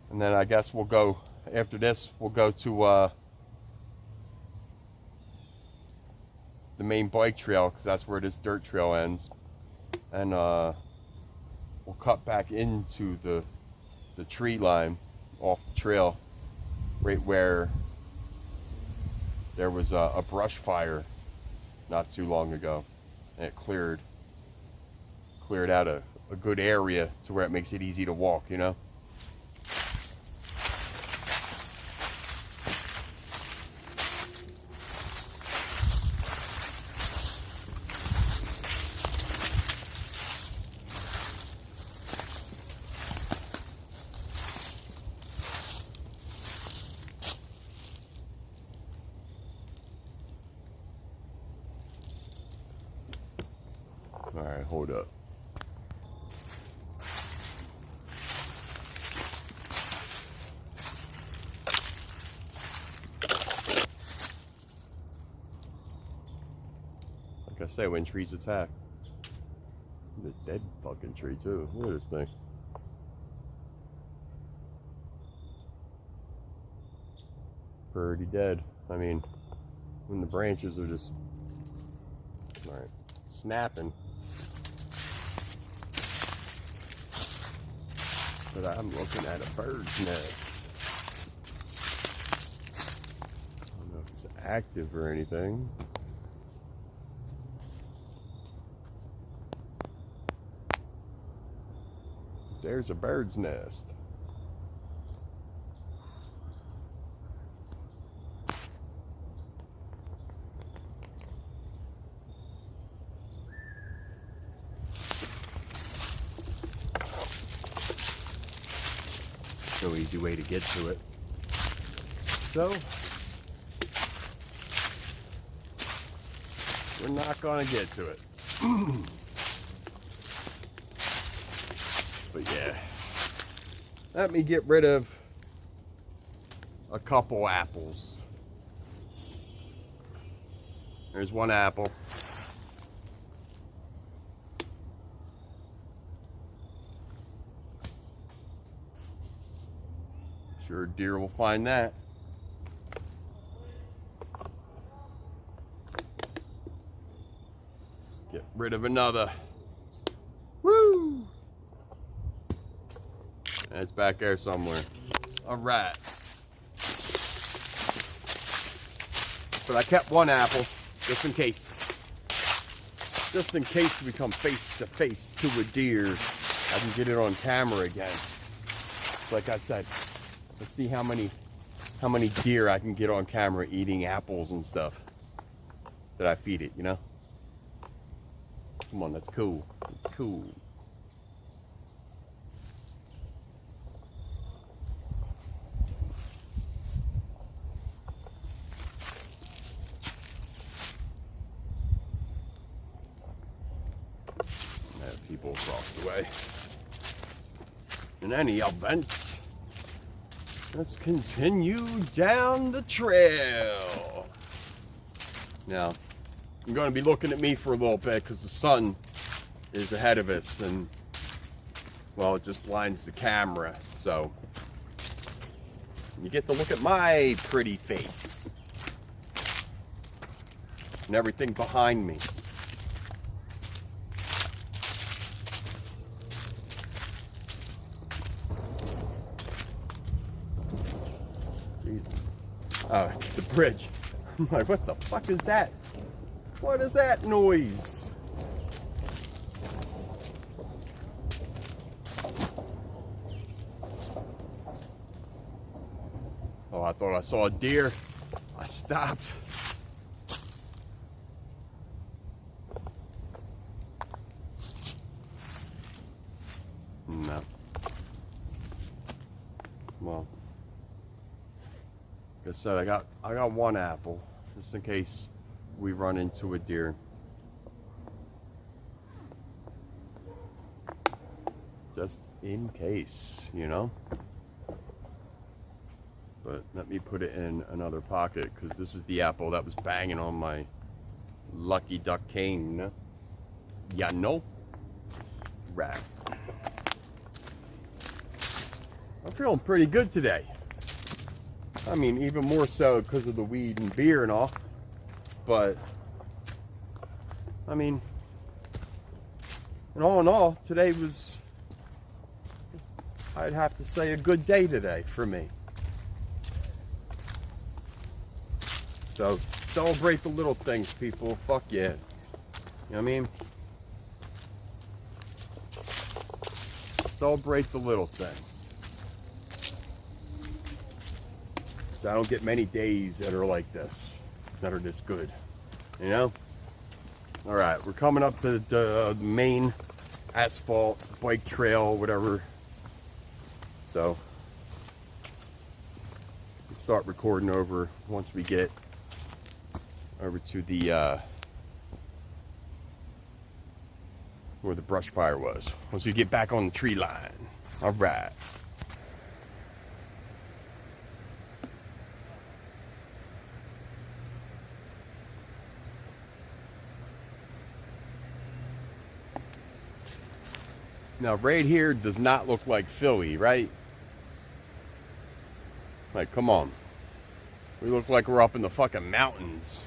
And then I guess we'll go, after this, we'll go to the main bike trail, because that's where this dirt trail ends. And we'll cut back into the tree line off the trail, right where there was a brush fire not too long ago. And it cleared out a good area to where it makes it easy to walk, you know? All right, hold up. Like I say, when trees attack. The dead fucking tree too. Look at this thing. Pretty dead. I mean, when the branches are just, all right, snapping. But I'm looking at a bird's nest. I don't know if it's active or anything. There's a bird's nest. No easy way to get to it. So, we're not gonna get to it. But yeah, let me get rid of a couple apples. There's one apple. Sure, deer will find that. Get rid of another. Woo! And it's back there somewhere. All right. But I kept one apple just in case. Just in case we come face to face to a deer, I can get it on camera again. Like I said, let's see how many deer I can get on camera eating apples and stuff that I feed it, you know? Come on, that's cool. That's cool. People across the way. In any event, let's continue down the trail. Now, I'm going to be looking at me for a little bit because the sun is ahead of us and, well, it just blinds the camera. So, you get to look at my pretty face. and everything behind me. Oh, it's the bridge. I'm like, what the fuck is that? What is that noise? Oh, I thought I saw a deer. I stopped. No. Well, like I said, I got one apple just in case we run into a deer. Just in case, you know. But let me put it in another pocket because this is the apple that was banging on my Lucky Duck cane. Ya know? Right. I'm feeling pretty good today. I mean, even more so because of the weed and beer and all. But, I mean, and all in all, today was, I'd have to say, a good day today for me. So, celebrate the little things, people. Fuck yeah. You know what I mean? Celebrate the little things. So I don't get many days that are like this, that are this good, you know? All right, we're coming up to the main asphalt bike trail, whatever. So we'll start recording over once we get over to the where the brush fire was. Once we get back on the tree line. All right. Now, right here does not look like Philly, right? Like, come on. We look like we're up in the fucking mountains.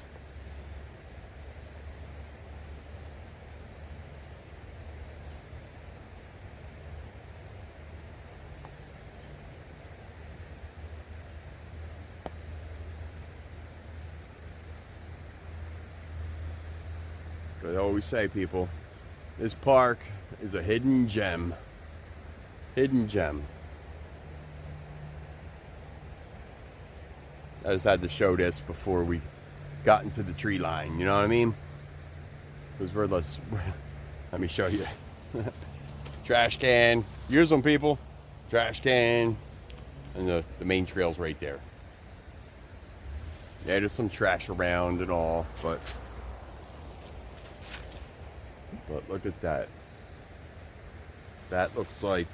But I always say, people, this park is a hidden gem. Hidden gem. I just had to show this before we got into the tree line, you know what I mean? Because we're less, let me show you. Trash can, use them, people. Trash can, and the main trail's right there. Yeah, there's some trash around and all, but look at that. That looks like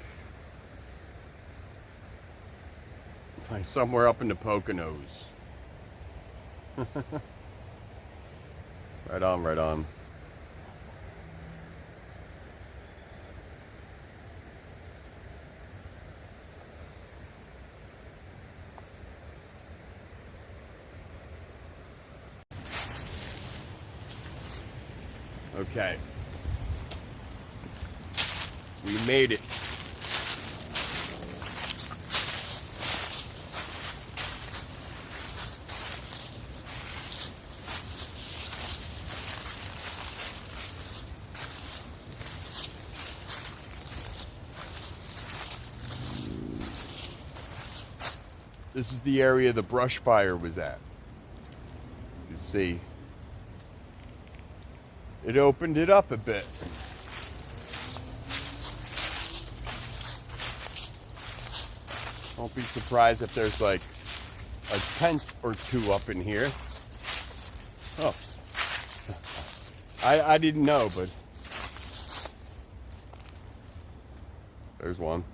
somewhere up in the Poconos. Right on, right on. Okay. We made it. This is the area the brush fire was at. You see, it opened it up a bit. Don't be surprised if there's like a tent or two up in here. Oh, I didn't know, but there's one.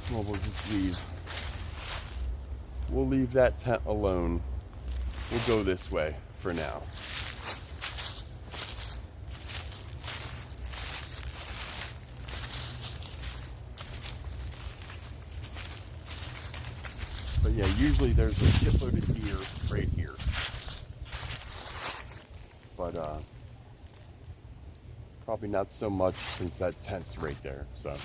Well, we'll just leave. We'll leave that tent alone. we'll go this way for now. But yeah, usually there's a shitload of deer right here. But probably not so much since that tent's right there, so.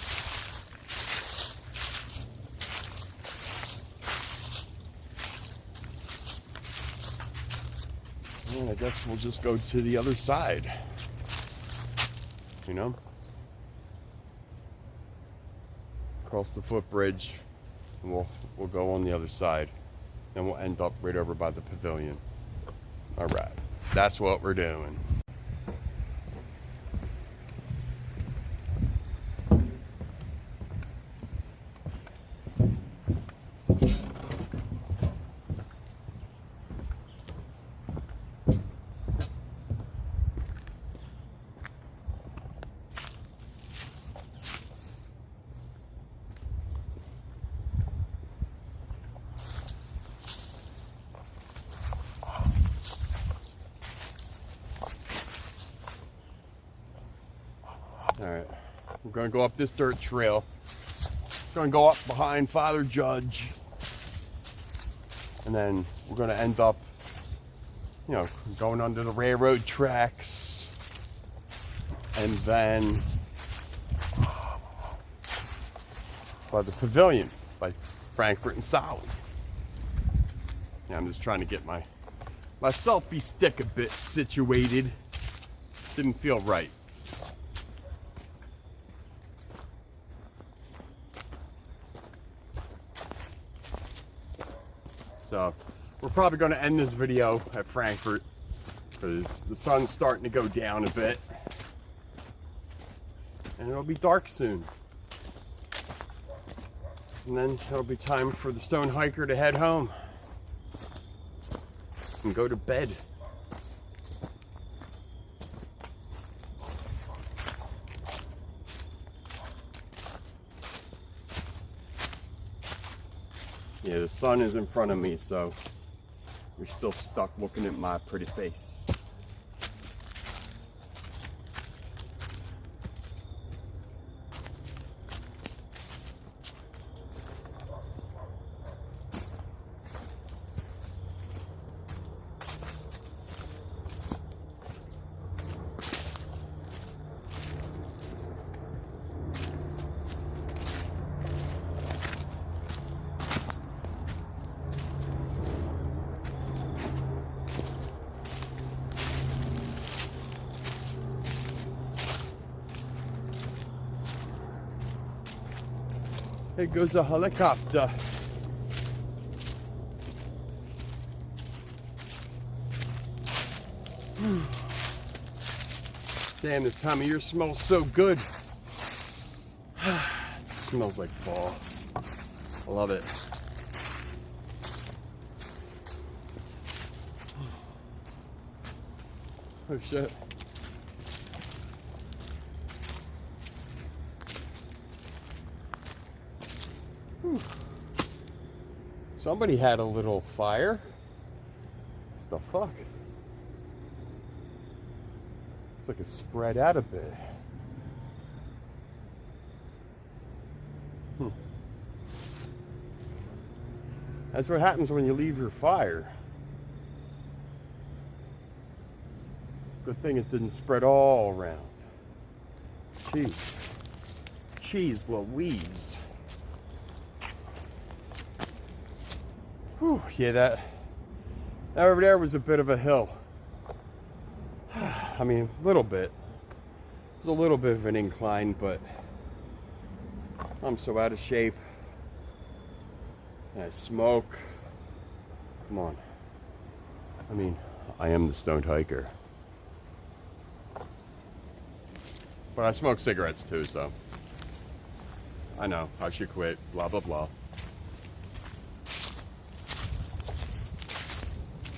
And I guess we'll just go to the other side, you know? Across the footbridge, and we'll go on the other side. Then we'll end up right over by the pavilion. All right, that's what we're doing. All right, we're gonna go up this dirt trail. Gonna go up behind Father Judge, and then we're gonna end up, you know, going under the railroad tracks, and then by the pavilion, by Frankfurt and Solly. Yeah, I'm just trying to get my selfie stick a bit situated. Didn't feel right. So we're probably going to end this video at Frankfurt because the sun's starting to go down a bit and it'll be dark soon. And then it'll be time for the stone hiker to head home and go to bed. Yeah, the sun is in front of me, so you're still stuck looking at my pretty face. There goes a helicopter. Damn, this time of year smells so good. It smells like fall. I love it. Oh shit. Whew. Somebody had a little fire. What the fuck? It's like it's spread out a bit. That's what happens when you leave your fire. Good thing it didn't spread all around. Jeez. Jeez Louise. Whew, yeah, that over there was a bit of a hill. I mean, a little bit. It was a little bit of an incline, but I'm so out of shape. And I smoke. Come on. I mean, I am the stoned hiker. But I smoke cigarettes too, so I know I should quit, blah, blah, blah.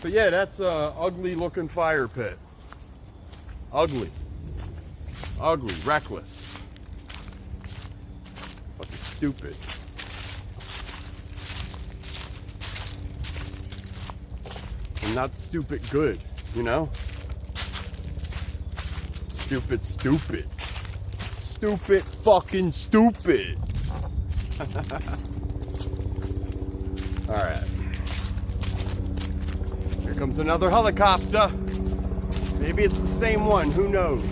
But yeah, that's a ugly looking fire pit. Ugly. Ugly, reckless. Fucking stupid. And not stupid good, you know? Stupid. Stupid fucking stupid. Alright. Here comes another helicopter. Maybe it's the same one, who knows?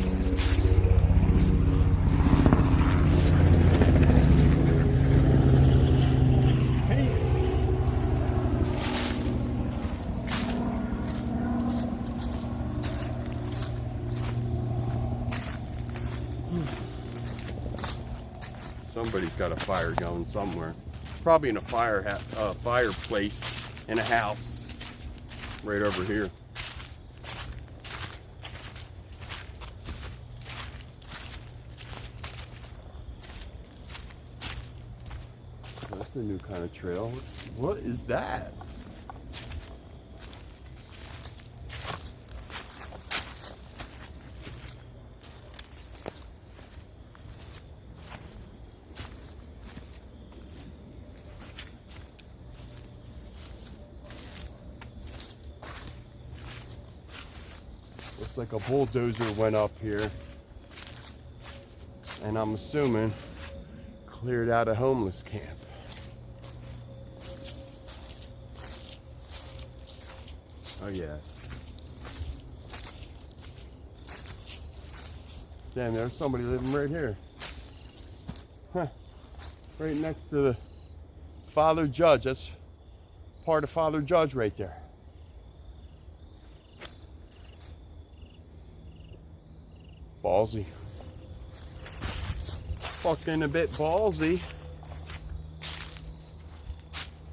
Somebody's got a fire going somewhere. Probably in a fireplace in a house right over here. That's a new kind of trail. What is that? Looks like a bulldozer went up here, and I'm assuming cleared out a homeless camp. Oh yeah. Damn, there's somebody living right here. Huh. Right next to the Father Judge. That's part of Father Judge right there. Ballsy. Fucking a bit ballsy.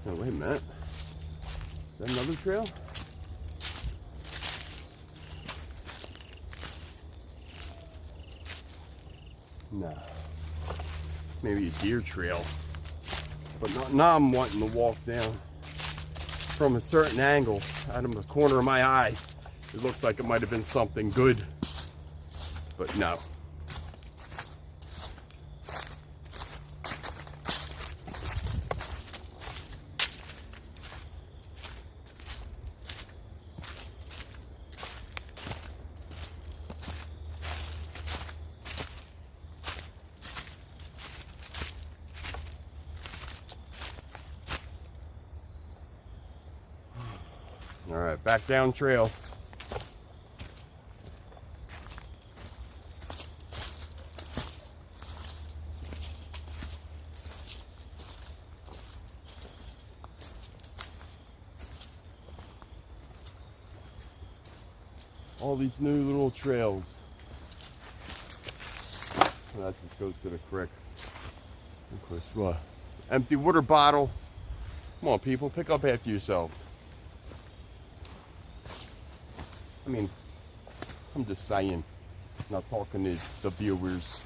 Oh, wait a minute. Is that another trail? No. Maybe a deer trail. But now I'm wanting to walk down from a certain angle out of the corner of my eye. It looked like it might have been something good. But no. All right, back down trail. All these new little trails. Well, that just goes to the creek. Of course, what? Empty water bottle. Come on, people, pick up after yourself. I mean, I'm just saying, not talking to the viewers.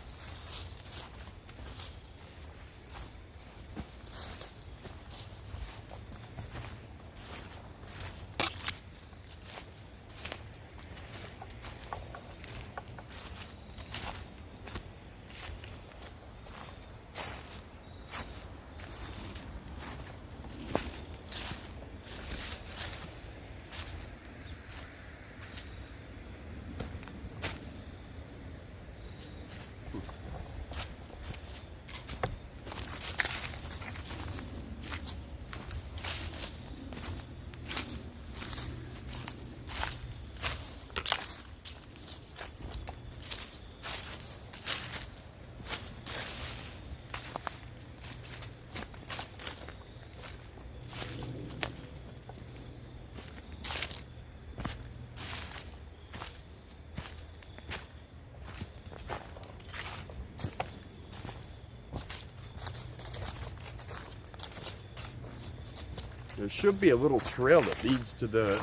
There should be a little trail that leads to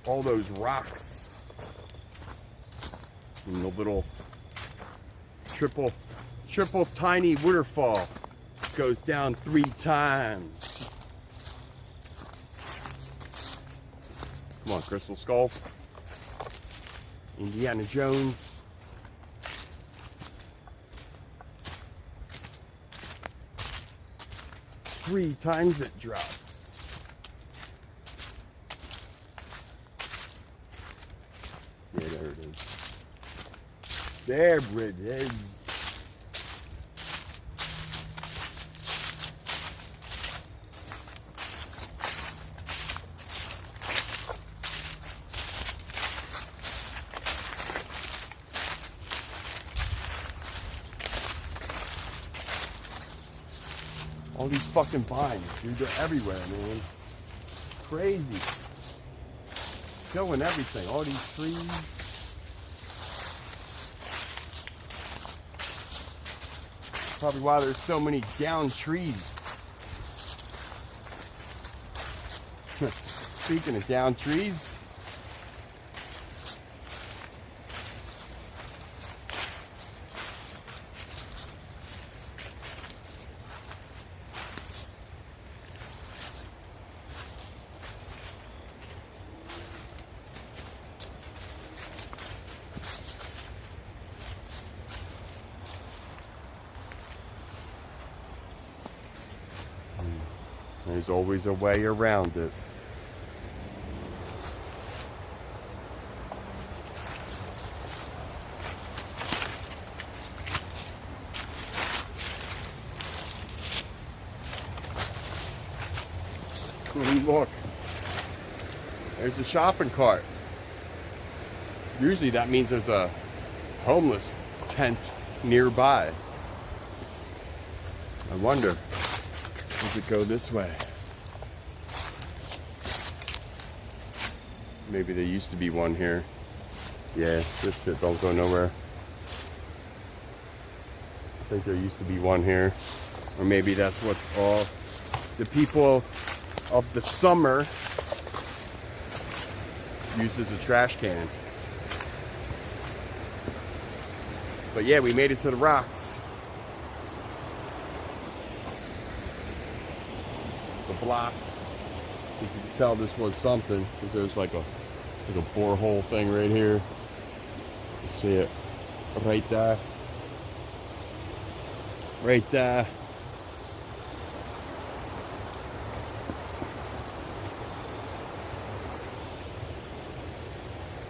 all those rocks. And the little triple tiny waterfall goes down 3 times. Come on, Crystal Skull. Indiana Jones. Three times it drops. There it is. All these fucking vines, dude, they're everywhere, man. Crazy. Killing everything, all these trees. Probably why there's so many down trees. Speaking of down trees, there's always a way around it. Look, there's a shopping cart. Usually that means there's a homeless tent nearby. I wonder, does it go this way? Maybe there used to be one here. Yeah, this shit don't go nowhere. I think there used to be one here. Or maybe that's what all the people of the summer use as a trash can. But yeah, we made it to the rocks. The blocks. As you can tell, this was something, because there's like a borehole thing right here. You see it right there. Right there.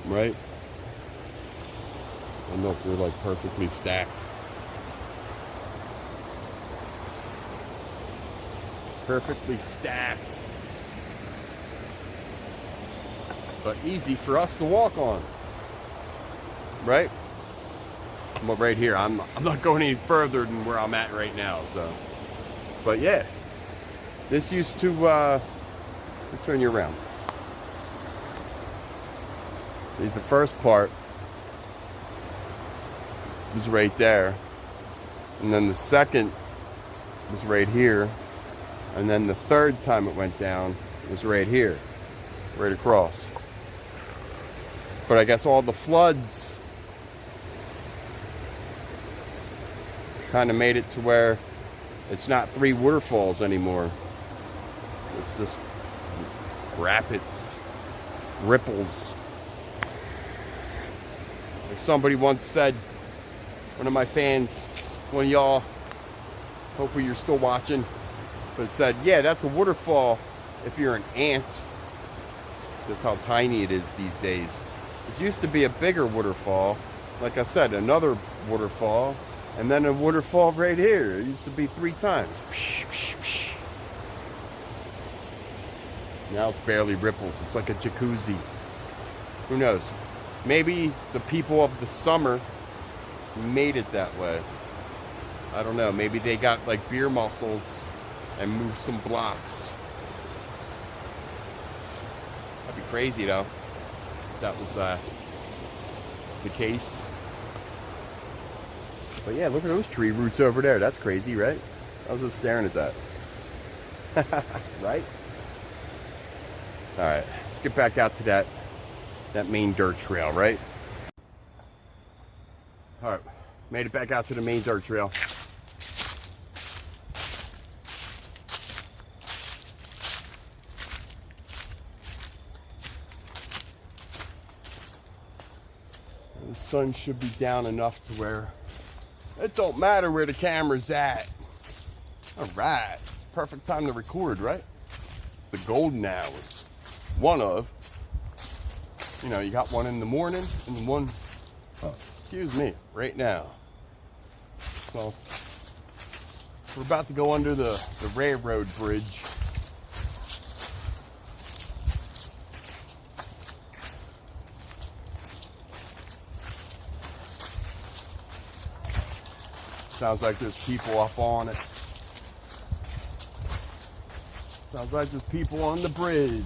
Right? And look, they're like perfectly stacked. Perfectly stacked. But easy for us to walk on. Right? Well, right here, I'm not going any further than where I'm at right now, so. But yeah, this used to, let's turn you around. See, the first part was right there, and then the second was right here, and then the third time it went down was right here, right across. But I guess all the floods kind of made it to where it's not 3 waterfalls anymore. It's just rapids, ripples. Like somebody once said, one of my fans, one of y'all, hopefully you're still watching, but said, yeah, that's a waterfall if you're an ant. That's how tiny it is these days. This used to be a bigger waterfall. Like I said, another waterfall, and then a waterfall right here. It used to be 3 times. Now it's barely ripples. It's like a jacuzzi. Who knows? Maybe the people of the summer made it that way. I don't know. Maybe they got like beer muscles and moved some blocks. That'd be crazy though. If that was the case. But yeah, look at those tree roots over there. That's crazy, right? I was just staring at that. Right? Alright, let's get back out to that main dirt trail, right? Alright, made it back out to the main dirt trail. The sun should be down enough to where it don't matter where the camera's at. Alright, perfect time to record, right? The golden hour. One of. You know, you got one in the morning and one excuse me, right now. So we're about to go under the railroad bridge. Sounds like there's people up on it. Sounds like there's people on the bridge.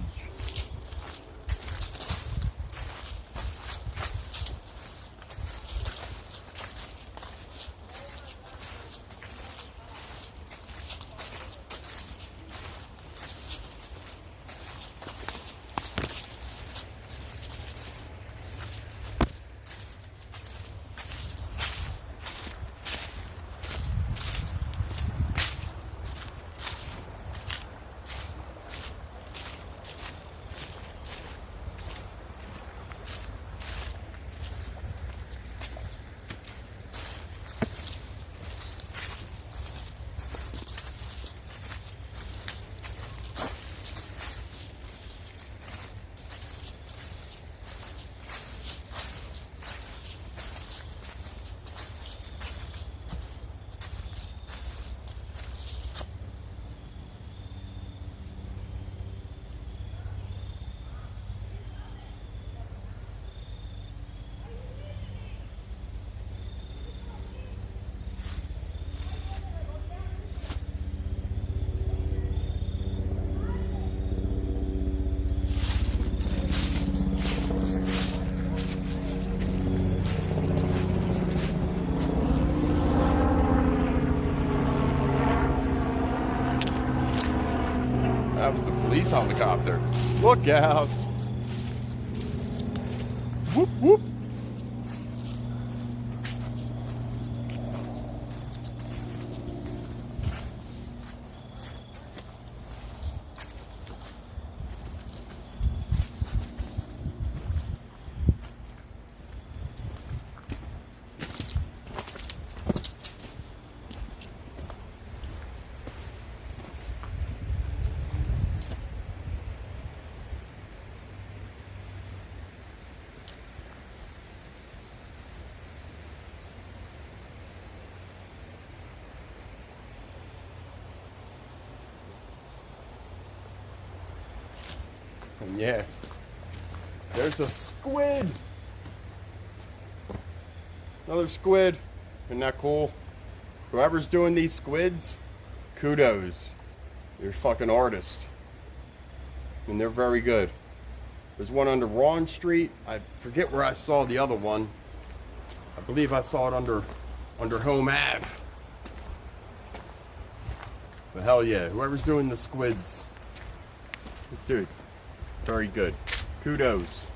That was the police helicopter. Look out! Whoop whoop! And yeah, there's a squid. Another squid. Isn't that cool? Whoever's doing these squids, kudos. You're a fucking artist. And they're very good. There's one under Ron Street. I forget where I saw the other one. I believe I saw it under Home Ave. But hell yeah, whoever's doing the squids, dude, very good. Kudos.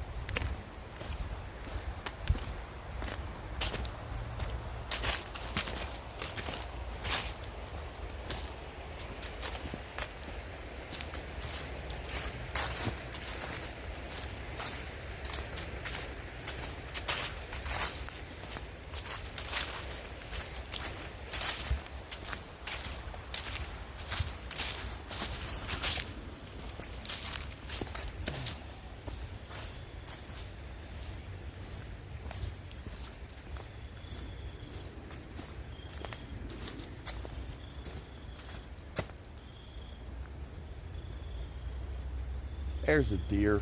There's a deer.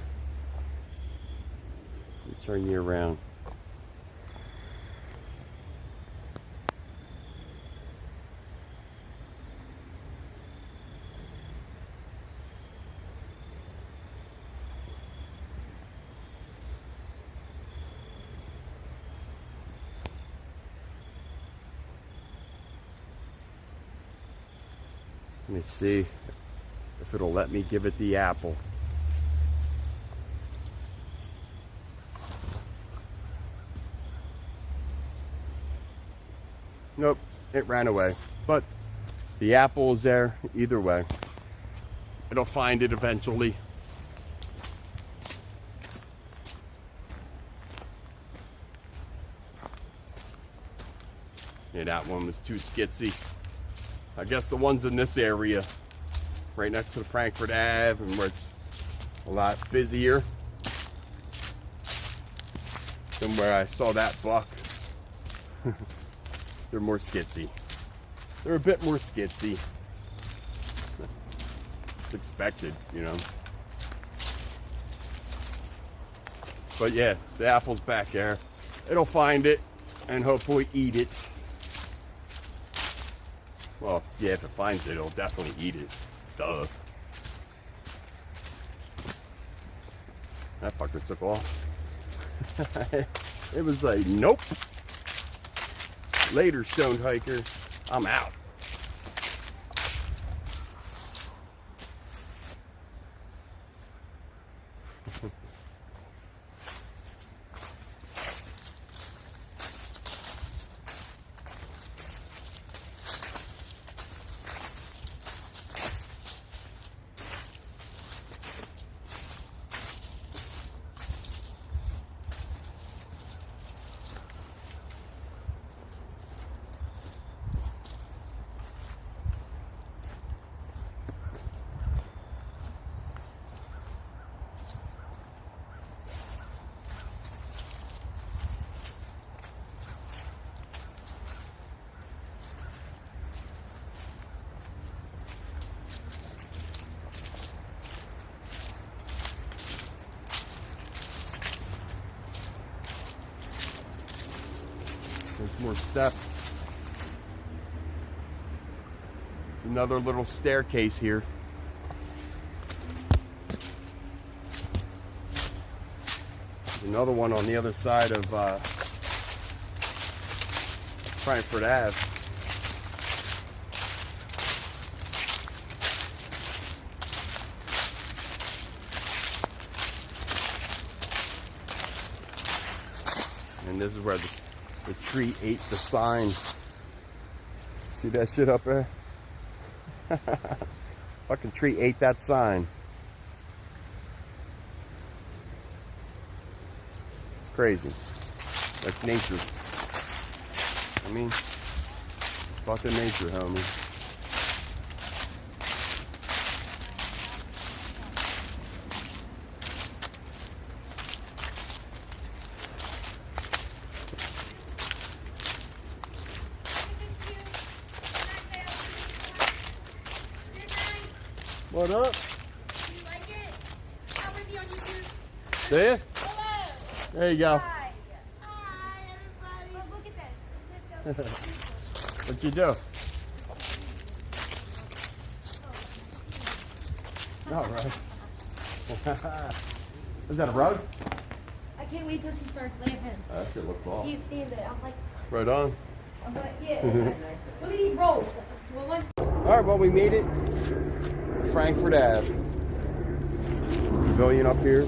Let me turn you around. Let me see if it'll let me give it the apple. Nope, it ran away. But the apple is there either way. It'll find it eventually. Yeah, that one was too skitsy. I guess the ones in this area, right next to the Frankfurt Ave, and where it's a lot busier than where I saw that buck, They're more skitsy. They're a bit more skitsy. It's expected, you know. But yeah, the apple's back there. It'll find it and hopefully eat it. Well, yeah, if it finds it, it'll definitely eat it. Duh. That fucker took off. It was like, nope. Later, stoned hiker. I'm out. There's more steps. It's another little staircase here. There's another one on the other side of Frankfurt Ave. And this is where the tree ate the sign. See that shit up there? Fucking tree ate that sign. It's crazy. That's nature. I mean, fucking nature, homie. What up? Do you like it? I'll review on YouTube. See it? Hello. There you go. Hi. Hi, everybody. Look at this. What'd you do? All right. Is that a rug? I can't wait till she starts laughing. That shit looks awesome. He's seeing it. I'm like, Right on. yeah. Look at these rolls. Well, All right, well, we made it. Frankfurt Ave. Pavilion up here.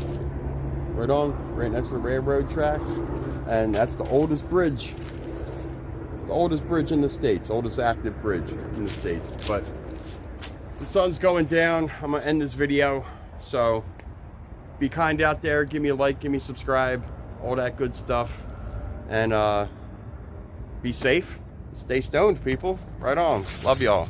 Right on, right next to the railroad tracks. And that's the oldest bridge. The oldest bridge in the States. Oldest active bridge in the States. But the sun's going down. I'm going to end this video. So be kind out there. Give me a like. Give me a subscribe. All that good stuff. And be safe. Stay stoned, people. Right on. Love y'all.